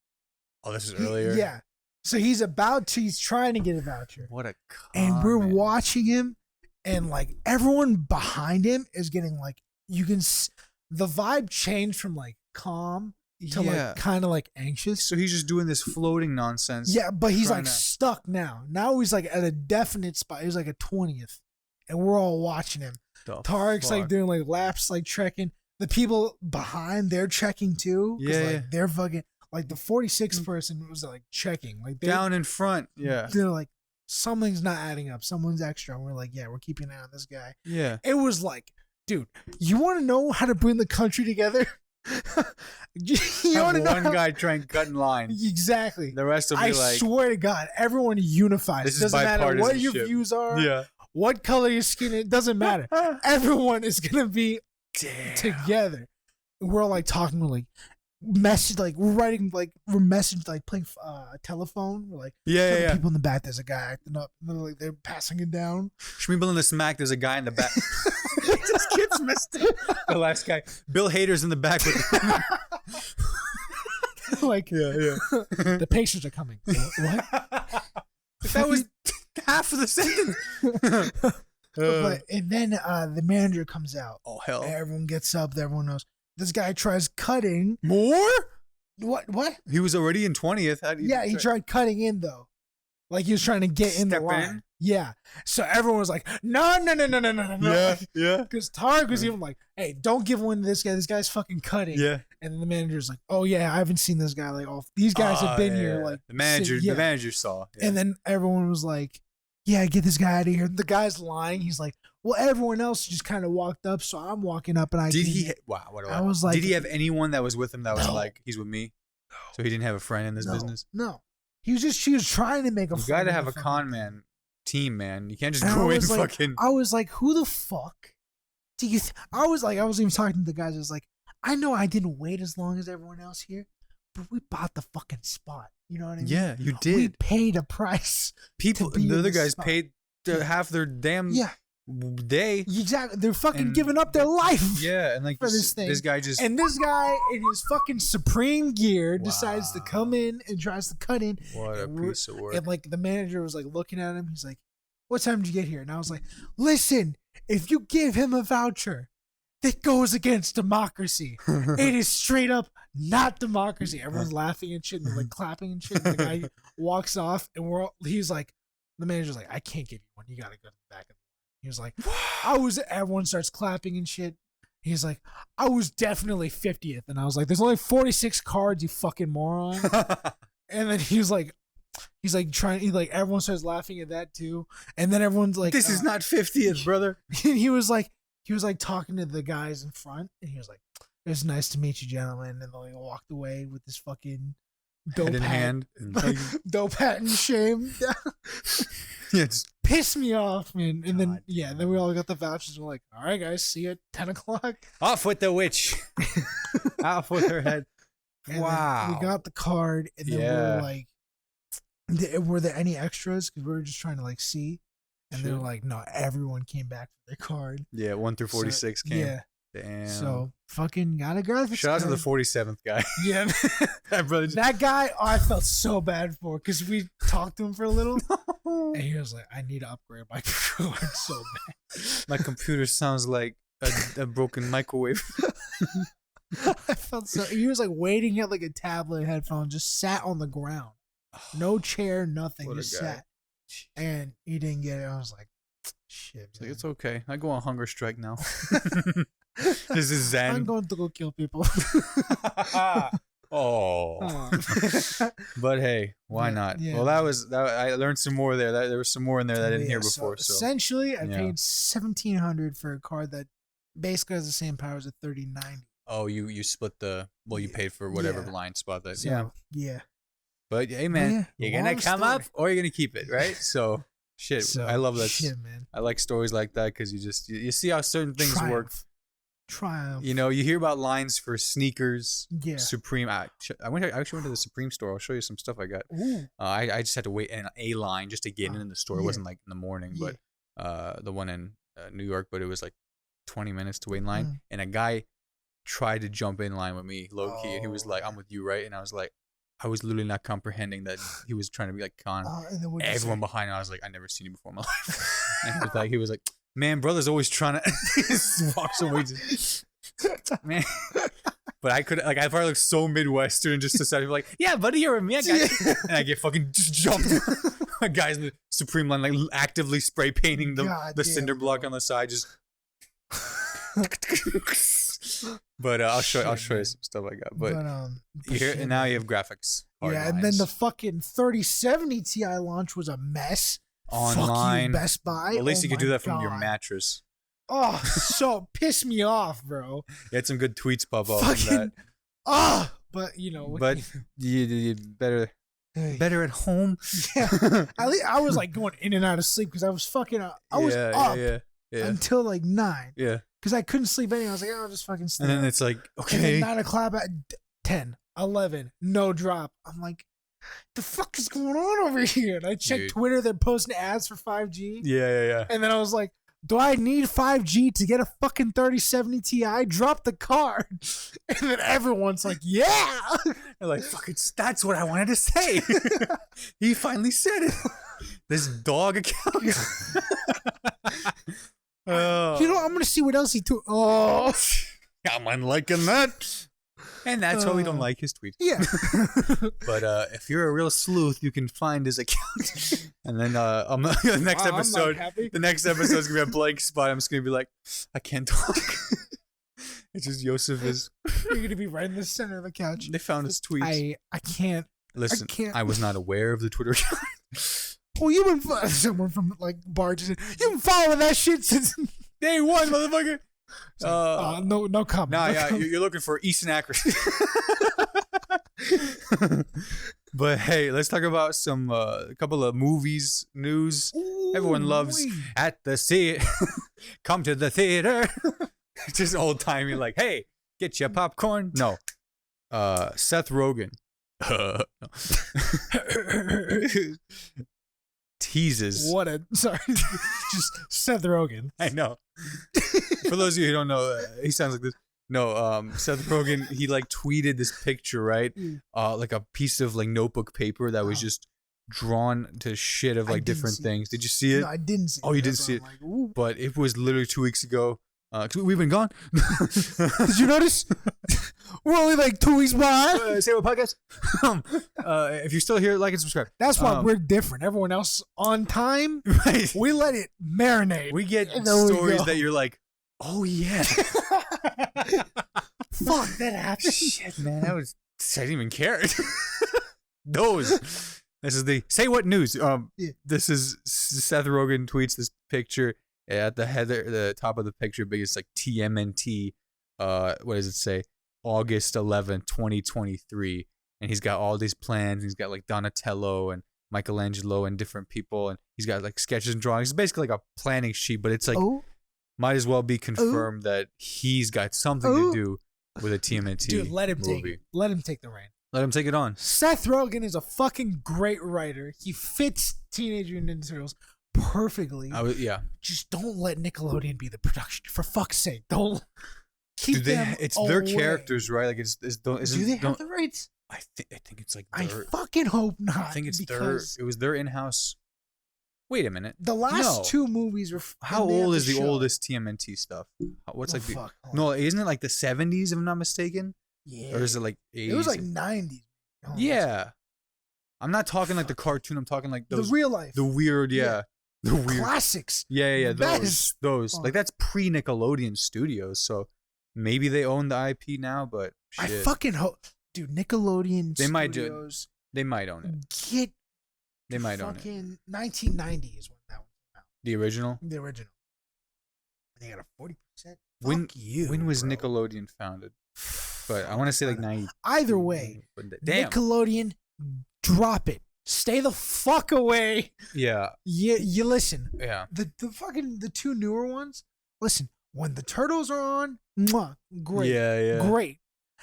Oh, this is earlier. Yeah. So he's trying to get a voucher. What a And we're man. watching him, and like everyone behind him is getting like, the vibe changed from like calm to like kind of like anxious. So he's just doing this floating nonsense. Yeah, but he's trying like to- stuck now. Now he's like at a definite spot. He's like a 20th, and we're all watching him. The Tarek's like fuck? doing like laps, like trekking. The people behind, they're checking too. 'Cause, Yeah, like, yeah. they're fucking like the 46 person was like checking. Like down in front. Yeah. they're like, something's not adding up. Someone's extra. And we're like, yeah, we're keeping an eye on this guy. Yeah. It was like, dude, you want to know how to bring the country together? you want Have to know one guy try and cut in line. Exactly. The rest will be I like, swear to God, everyone unifies. This It is doesn't matter what your bipartisanship. views are, yeah. what color your skin is. It doesn't matter. Everyone is gonna be Damn. together. We're all like talking, we're like message, like we're writing, like we're messaging, like playing telephone. We're like, Yeah, yeah. people in the back, there's a guy acting up. And they're like, they're passing it down. Schmeeble in the smack, there's a guy in the back. This kid's missed it. The last guy. Bill Hader's in the back with Like, Yeah. the patients are coming. What? That was half of the sentence. But and then the manager comes out. Oh, hell. Everyone gets up. Everyone knows. This guy tries cutting. More? What? He was already in 20th. How do you Yeah, he tried cutting in though. Like he was trying to get in the Step line. in? Yeah. So everyone was like, no. Yeah, yeah. Because Tarek was even like, hey, don't give one to this guy. This guy's fucking cutting. Yeah. And then the manager's like, oh yeah, I haven't seen this guy. Like, oh, these guys have been here. Like the manager, yeah. the manager saw. Yeah. And then everyone was like, yeah, get this guy out of here. The guy's lying. He's like, well, everyone else just kind of walked up, so I'm walking up, and I did came he? in. Wow, what do I was like, did he have anyone that was with him that was No. like, he's with me? So he didn't have a friend in this business. No, he was trying to make a. You friend got to of have the a fucking con thing. man team, man. You can't just And go in like, fucking. I was like, who the fuck do you? I was like, I was even talking to the guys. I was like, I know I didn't wait as long as everyone else here, but we bought the fucking spot. You know what I mean? Yeah, you We did. paid a price. People, to be the in other this guys spot. paid half their damn Yeah, day. exactly. They're fucking And giving up their life. Yeah, and like For this thing. this guy just. And this guy in his fucking Supreme gear decides to Wow. come in and tries to cut in. What a and we're- piece of work. And like the manager was like looking at him. He's like, what time did you get here? And I was like, listen, if you give him a voucher, that goes against democracy. It is straight up not democracy. Everyone's laughing and shit and like clapping and shit. And the guy walks off and he's like, the manager's like, I can't give you one. You gotta go to the back of the line. He was like, everyone starts clapping and shit. He's like, I was definitely 50th. And I was like, there's only 46 cards, you fucking moron. And then he's like everyone starts laughing at that too. And then everyone's like, This is not 50th, brother. and he was like talking to the guys in front, and he was like, it was nice to meet you, gentlemen. And then he walked away with this fucking dope Head in hat. hand. Dope hat and shame. Yeah, just Pissed me off, man. And then God. then we all got the vouchers. We're like, all right, guys, see you at 10 o'clock. off with the witch. Off with her head. And then Wow. we got the card, and then we Yeah. were like, were there any extras? Because we were just trying to like see. And they were Sure. like, no, everyone came back for their card. Yeah, 1 through 46 So, came. Yeah. Damn. So fucking got a graphics Shout out to the card. 47th guy. Yeah. That brother just, That guy, I felt so bad for because we talked to him for a little, And he was like, I need to upgrade my controller so bad. My computer sounds like a broken microwave. I felt so. He was like waiting at like a tablet headphone, just sat on the ground, no chair, nothing, What a just guy. sat. And he didn't get it. I was like, shit. It's like, it's okay. I go on hunger strike now. This is Zen. I'm going to go kill people. Oh. But hey, why not? Yeah. Well, that. I learned some more there. There was some more in there that I didn't hear before. So essentially, I paid $1,700 for a card that basically has the same power as a 3090. Oh, you split you paid for whatever blind spot that. So, yeah. But hey, man, you're gonna come up or you're gonna keep it, right? So shit, I love that. Shit, man. I like stories like that because you see how certain things work. Triumph. You know, you hear about lines for sneakers. Yeah. Supreme. I actually went to the Supreme store. I'll show you some stuff I got. I just had to wait in a line just to get in the store. It wasn't like in the morning, but the one in New York, but it was like 20 minutes to wait in line. And a guy tried to jump in line with me, low key, and he was like, "I'm with you, right?" And I was like, I was literally not comprehending that he was trying to be like con everyone behind him. I was like, I never seen you before in my life. And he was like, man, brother's always trying to just walks away. Man. But I could I probably look so Midwestern just decided to be like, yeah, buddy, you're with me. I got you. And I get fucking just jumped. Guys in the Supreme line like actively spray painting the cinder block on the side, just But I'll show you some stuff I got. But and now you have graphics. Yeah, and then the fucking 3070 Ti launch was a mess. Online. Fuck you, Best Buy. At least you could do that from your mattress. Oh, so pissed me off, bro. You had some good tweets pop off from that. But you know. But you better at home. Yeah. At least I was like going in and out of sleep because I was fucking up. I was up until like 9. Yeah. Because I couldn't sleep anyway. I was like, I'll just fucking sleep. And then it's like, okay. 9 o'clock at 10, 11, no drop. I'm like, the fuck is going on over here? And I checked Twitter. They're posting ads for 5G. Yeah. And then I was like, do I need 5G to get a fucking 3070 Ti? Drop the card. And then everyone's like, yeah. They're like, fuck, that's what I wanted to say. He finally said it. This dog account. You know, I'm going to see what else he took. Oh. I'm unliking that. And that's why we don't like his tweets. Yeah. But if you're a real sleuth, you can find his account. And then the next episode, the next episode is gonna be a blank spot. I'm just gonna be like, I can't talk. It's just Yosef is. You're gonna be right in the center of the couch. They found his tweets. I can't. Listen, I was not aware of the Twitter account. Oh, you've been someone from like Bar just said, you've been following that shit since day one, motherfucker. No comment. Nah, yeah, you're looking for Eastern accuracy. But hey, let's talk about some a couple of movies news. Ooh, everyone loves at the theater. Come to the theater. Just old timey, like, hey, get your popcorn. No, Seth Rogen teases. Just Seth Rogen. I know. For those of you who don't know, he sounds like this. No, Seth Rogen, he like tweeted this picture, right? Like a piece of like notebook paper that was just drawn to shit of like different things. Did you see it? No, I didn't see it. Oh, you didn't see it. Like, but it was literally 2 weeks ago. We've been gone. Did you notice? We're only like 2 weeks behind. Say what podcast? If you're still here, like and subscribe. That's why we're different. Everyone else on time. Right. We let it marinate. We get stories that you're like, oh yeah. Fuck, that happened. Shit, man. I didn't even care. Those. This is the say what news. This is Seth Rogen tweets this picture at the top of the picture, biggest like TMNT. What does it say? August 11th, 2023. And he's got all these plans. He's got like Donatello and Michelangelo and different people, and he's got like sketches and drawings. It's basically like a planning sheet, but it's like might as well be confirmed that he's got something to do with a TMNT. Dude, let him movie. take it. Let him take the reign. Let him take it on. Seth Rogen is a fucking great writer. He fits Teenage Mutant Ninja Turtles perfectly. Just don't let Nickelodeon be the production. For fuck's sake, don't keep them It's away. their characters, right? Like do they have the rights? I think it's like I fucking hope not. I think it's it was their in-house Wait a minute. The last No. two movies were. How old is the oldest TMNT stuff? What's like the? Fuck, No, isn't it like the 70s if I'm not mistaken? Yeah. Or is it like 80s? It was like 90s. Yeah. I'm not talking like the cartoon. I'm talking like those. The real life. The weird, yeah. The weird. Classics. Yeah. Best. Those. Oh. Like that's pre-Nickelodeon Studios. So maybe they own the IP now, but shit. I fucking hope. Dude, Nickelodeon They might do it. Studios. They might own it. Get. They might own it. Fucking 1990 is when that one came out. The original? The original. They got a 40%. When Fuck you. When was bro. Nickelodeon founded? But I want to say like 90. Either way, Damn. Nickelodeon, drop it. Stay the fuck away. Yeah. You listen. Yeah. The two newer ones. Listen, when the Turtles are on, mwah, great. Yeah. Great.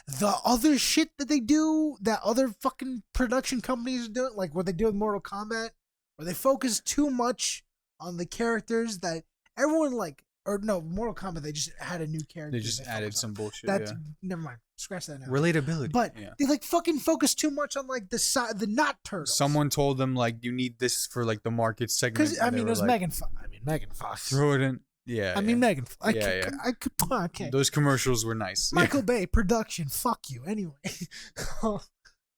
The other shit that they do, that other fucking production companies are doing, like what they do with Mortal Kombat, where they focus too much on the characters that everyone like, or no, Mortal Kombat, they just had a new character. They just added some bullshit. That's yeah. never mind. Scratch that now. Relatability. But yeah. they like fucking focus too much on like the not turtles. Someone told them like you need this for like the market segment. Because I mean, it was like, Megan Fox. Megan Fox. Throw it in. Yeah. I mean, Megan. I could. Okay. Those commercials were nice. Michael Bay production. Fuck you. Anyway.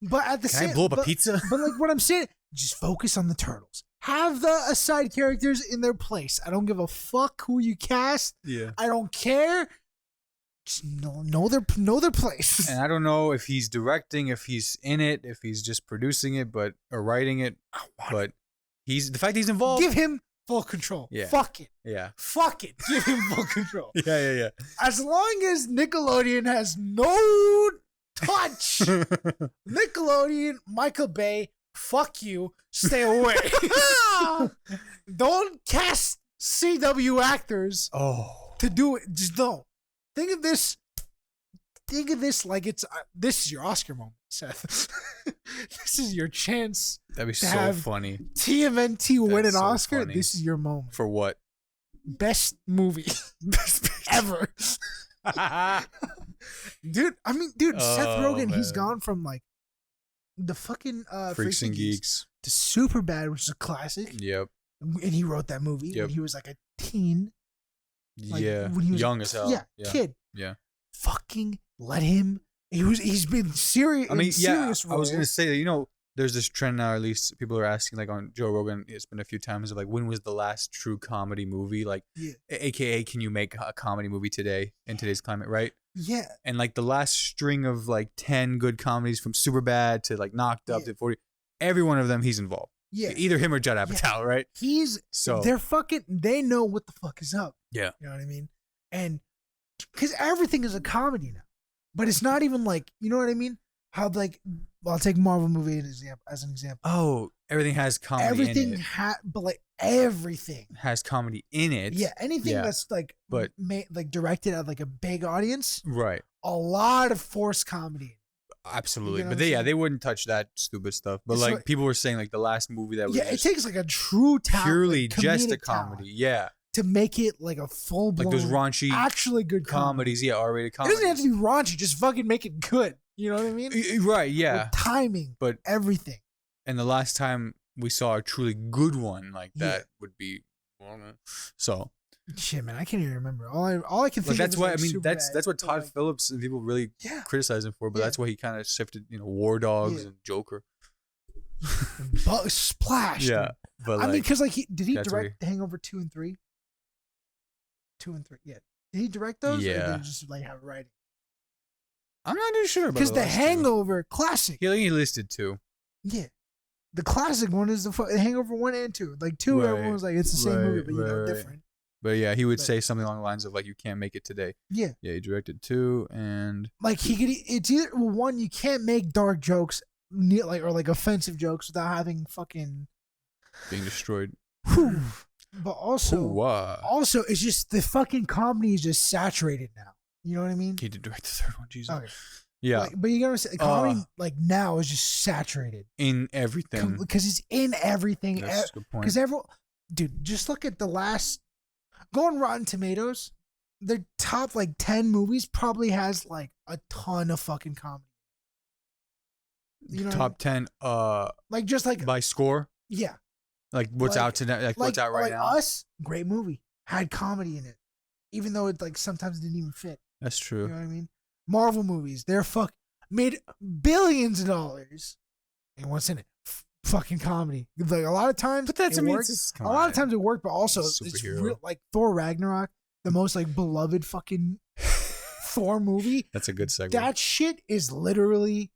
But at the Can same, I blow up a pizza? But like what I'm saying, just focus on the turtles. Have the side characters in their place. I don't give a fuck who you cast. Yeah. I don't care. Just know their place. And I don't know if he's directing, if he's in it, if he's just producing it, or writing it. But the fact he's involved. Give him full control. Yeah. Fuck it. Yeah. Fuck it. Give him full control. Yeah. As long as Nickelodeon has no touch, Nickelodeon, Michael Bay, fuck you. Stay away. Don't cast CW actors to do it. Just don't. Think of this like it's this is your Oscar moment, Seth. This is your chance. That'd be to so have funny. TMNT win an so Oscar. funny. This is your moment. For what? Best movie ever. Dude, Seth Rogen, man. he's gone from like the fucking Freaks and Geeks to Superbad, which is a classic. Yep. And he wrote that movie when he was like a teen. Like, yeah. when he was Young as hell. Yeah, kid. Yeah. Fucking let him. He's been serious. I mean, serious I was gonna roles. say, there's this trend now. At least people are asking, like on Joe Rogan, it's been a few times of like, when was the last true comedy movie? Like, AKA, can you make a comedy movie today in today's climate, right? Yeah. And like the last string of like 10 good comedies from Superbad to like Knocked Up to 40, every one of them he's involved. Yeah. Either him or Judd Apatow, right? They know what the fuck is up. Yeah. You know what I mean? And because everything is a comedy now, but it's not even like, you know what I mean? How like, I'll take Marvel movie as an example. Oh, everything has comedy Everything in it. but like everything Has comedy in it. Yeah, anything that's like, but like directed at like a big audience. Right. A lot of forced comedy. Absolutely. You know But what I'm saying? they wouldn't touch that stupid stuff. But It's like like- people were saying, like the last movie that was Yeah, it just takes like a true talent, purely like, just a comedic comedy. talent Yeah. to make it like a full blown, Like those raunchy actually good comedy. comedies. Yeah, R-rated It comedies. doesn't have to be raunchy. Just fucking make it good. You know what I mean? Right, yeah. With timing, But everything. and the last time we saw a truly good one like that would be so Shit, man, I can't even remember. All I can think like that's of is, why like, I mean that's Superbad, what but, Todd like, Phillips and people really criticize him for, but Yeah. that's why he kind of shifted, War Dogs Yeah. and Joker. Splash. Yeah, dude. but I like, mean, because like did he that's direct Hangover 2 and 3? 2 and 3, yeah. Did he direct those? Or Yeah. did he just like have writing? I'm not too sure about Because the last two. Hangover classic. He listed two. Yeah. The classic one is the Hangover 1 and 2. Like 2, Right, everyone was like, it's the same movie, but right. different. But yeah, he would But- say something along the lines of like, "You can't make it today." Yeah. Yeah, he directed 2 and Like it's either one, you can't make dark jokes or like offensive jokes without having fucking being destroyed. but also Ooh, it's just the fucking comedy is just saturated now. You know what I mean? he did direct the third one. Jesus. Okay. Yeah, Like, but you gotta say comedy like now is just saturated in everything. because it's in everything. That's a good point. Because everyone, dude, just look at the last. Go on Rotten Tomatoes. Their top like 10 movies probably has like a ton of fucking comedy. You know, Top 10 like just like by score. yeah, Like what's out tonight? Like what's out right now? Us, great movie, had comedy in it, even though it like sometimes didn't even fit. That's true. You know what I mean? Marvel movies, they're made billions of dollars, and what's in it? Fucking comedy. Like a lot of times, but that's it works. A lot of times it worked, but also it's real, like Thor Ragnarok, the most like beloved fucking Thor movie. That's a good segue. That shit is literally.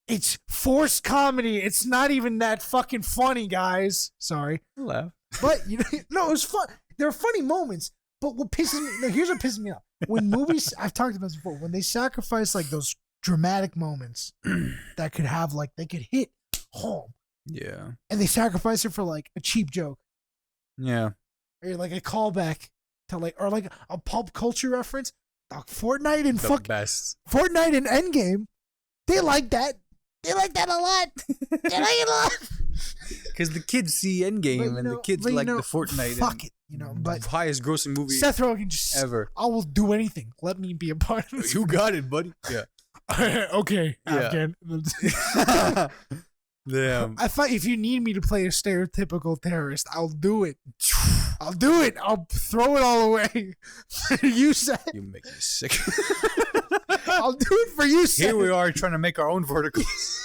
It's forced comedy. It's not even that fucking funny, guys. Sorry. Laugh. But, you know, no, it was fun. There are funny moments. But what pisses me... No, here's what pisses me off. When movies... I've talked about this before. When they sacrifice, like, those dramatic moments that could have, like... They could hit home. Yeah. And they sacrifice it for, like, a cheap joke. Yeah. Or, like, a callback to, like... Or, like, a pop culture reference. Like, Fortnite and Fortnite and Endgame. They like that. They like that a lot. They like it a lot. Because the kids see Endgame and the kids like the Fortnite. Fuck it, you know. But highest grossing movie Seth Rogen just ever. I will do anything. Let me be a part of this. You got it, buddy. Yeah. Okay, Afghan. Damn. I thought if you need me to play a stereotypical terrorist, I'll do it. I'll do it. I'll throw it all away. You said. You make me sick. I'll do it for you, Seth. Here we are trying to make our own verticals.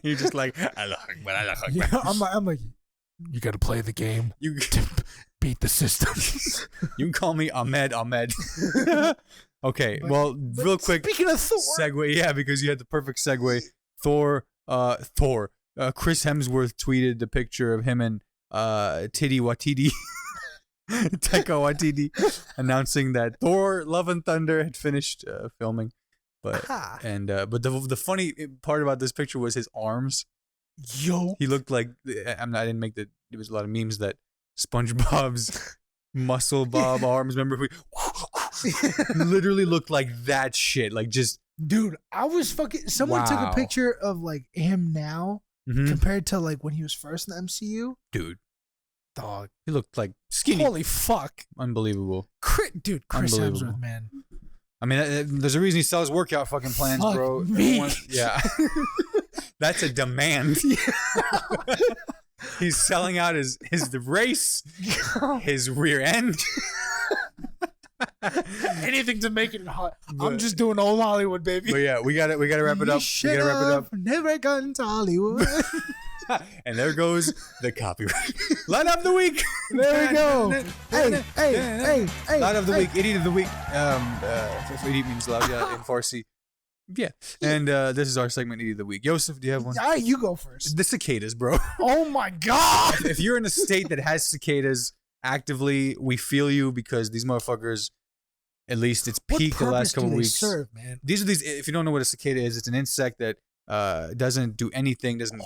You're just like, yeah, I'm like, you got to play the game. You to beat the system. You can call me Ahmed. Okay, but real quick. Speaking of Thor, segue, yeah, because you had the perfect segue. Thor. Chris Hemsworth tweeted the picture of him and Titty Watiti. Taika Waititi announcing that Thor: Love and Thunder had finished filming, but the funny part about this picture was his arms. Yo, he looked like I didn't make the. There was a lot of memes that SpongeBob's muscle Bob arms. Remember, literally looked like that shit. Like just dude, I was fucking. Someone took a picture of like him now compared to like when he was first in the MCU. Dude. Dog. He looked like skinny. Holy fuck. Unbelievable. Dude, Chris Hemsworth, man. I mean, there's a reason he sells workout fucking plans, fuck bro. Me. Yeah. That's a demand. He's selling out his race, his rear end. Anything to make it hot. I'm just doing old Hollywood, baby. But yeah, we gotta wrap it up. We gotta wrap it up. Never gone to Hollywood. And there goes the copyright. Line of the week. There we go. Hey. Line of the week. Idiot of the week. Idiot means loud, yeah, in Farsi. Yeah. And this is our segment, Idiot of the week. Yosef, do you have one? All right, you go first. The cicadas, bro. Oh my God. If you're in a state that has cicadas actively, we feel you because these motherfuckers, at least it's peaked the last couple weeks. Serve, man? These, if you don't know what a cicada is, it's an insect that doesn't do anything, doesn't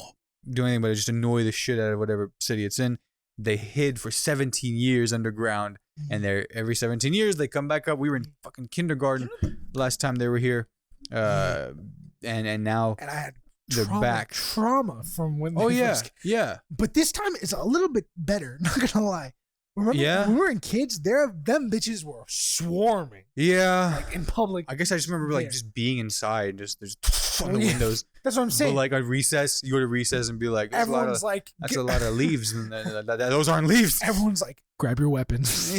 do anything but just annoy the shit out of whatever city it's in. They hid for 17 years underground, and they're every 17 years they come back up. We were in fucking kindergarten last time they were here, and now I had they're back. Trauma from when they first came. Yeah. But this time it's a little bit better. Not gonna lie. Remember when we were in kids? Them bitches were swarming. Yeah. Like in public. I guess I just remember like just being inside, just there's on the windows. That's what I'm saying. But like at recess, you go to recess and be like, everyone's like, that's a lot of leaves, and those aren't leaves. Everyone's like, grab your weapons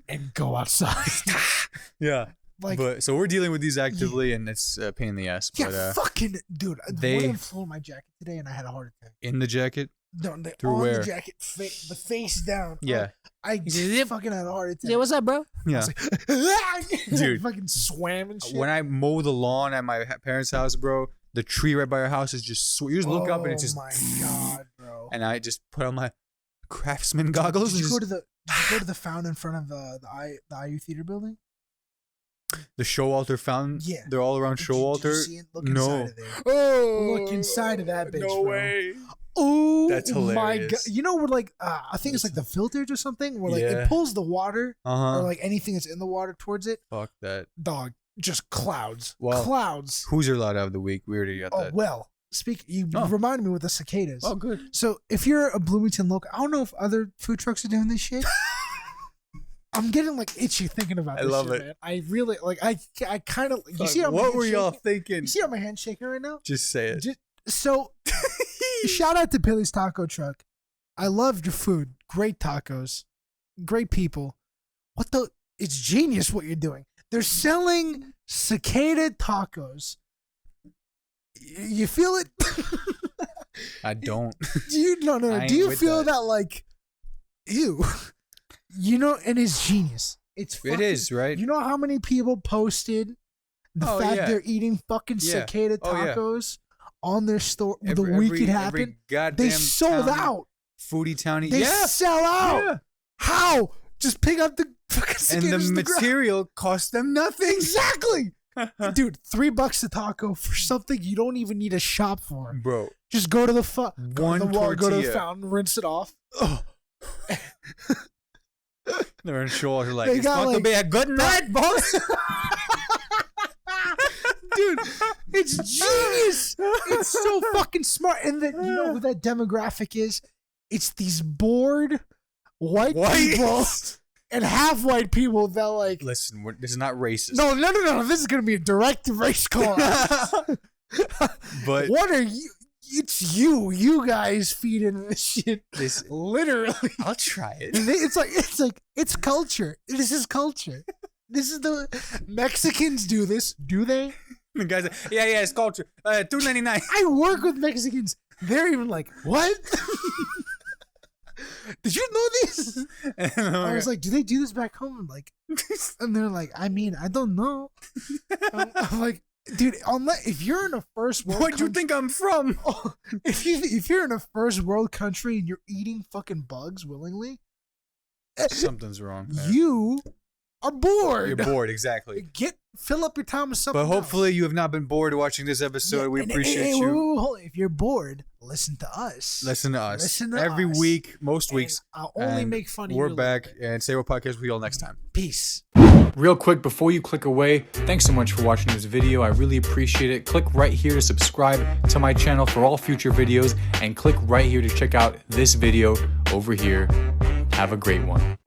and go outside. Yeah. But so we're dealing with these actively, and it's a pain in the ass. Yeah, but, fucking dude. One of them flew in my jacket today, and I had a heart attack. In the jacket? No, through where? The jacket, the face down. Yeah. I fucking had a heart attack. Yeah, what's up, bro? Yeah. I was like, dude, fucking swam and shit. When I mow the lawn at my parents' house, bro, the tree right by our house is just you just look up and it's just. Oh my God, bro! And I just put on my craftsman goggles. Did you go to the fountain in front of the IU Theater building? The Showalter fountain? Yeah. They're all around Showalter? Did you see it? Look inside of there. Oh. Look inside of that bitch, no bro. way. Oh, that's hilarious. My God. You know, we're like, I think it's like the filters or something where like it pulls the water or like anything that's in the water towards it. Fuck that. Dog, just clouds. Well, clouds. Who's your lot of the week? We already got that. Oh, well, you reminded me with the cicadas. Oh, good. So if you're a Bloomington local, I don't know if other food trucks are doing this shit. I'm getting like itchy thinking about this. I love it, man. I really like. I kind of. You see how what were y'all thinking? You see how my hand's shaking right now? Just say it. So Shout out to Billy's Taco Truck. I loved your food. Great tacos. Great people. What the? It's genius what you're doing. They're selling cicada tacos. You feel it? I don't. Do you no? Do you feel that like, ew? You know, and it's genius. It is, right? You know how many people posted the fact they're eating fucking cicada tacos on their store the week it happened? They sold out. Foodie townie. They sell out. Yeah. How? Just pick up the fucking cicadas. And the material cost them nothing. Exactly. Dude, $3 a taco for something you don't even need a shop for. Bro. Just go to the go to the fountain, rinse it off. Oh. They're in short like, it's going to be a good night, boss. Dude, it's genius. It's so fucking smart. And then you know who that demographic is? It's these bored white people and half white people that like. Listen, this is not racist. No. This is gonna be a direct race call. But what are you? It's you guys feeding this shit. Literally, I'll try it. It's culture. This is culture. This is the Mexicans do this. Do they? The guy's like, yeah, it's culture. $2.99. I work with Mexicans. They're even like, what? Did you know this? I was like, do they do this back home? I'm like, and they're like, I mean, I don't know. I'm like, dude, if you're in a first world, where'd you think I'm from? If you're in a first world country and you're eating fucking bugs willingly, something's wrong. Man. You are bored. You're bored, exactly. Fill up your time with something. But hopefully else. you have not been bored watching this episode. We appreciate you. If you're bored, listen to us. Listen to us. Every week, most weeks. I'll only make fun of you. We're back, and Say What Podcast with you all next time. Peace. Real quick, before you click away, thanks so much for watching this video. I really appreciate it. Click right here to subscribe to my channel for all future videos, and click right here to check out this video over here. Have a great one.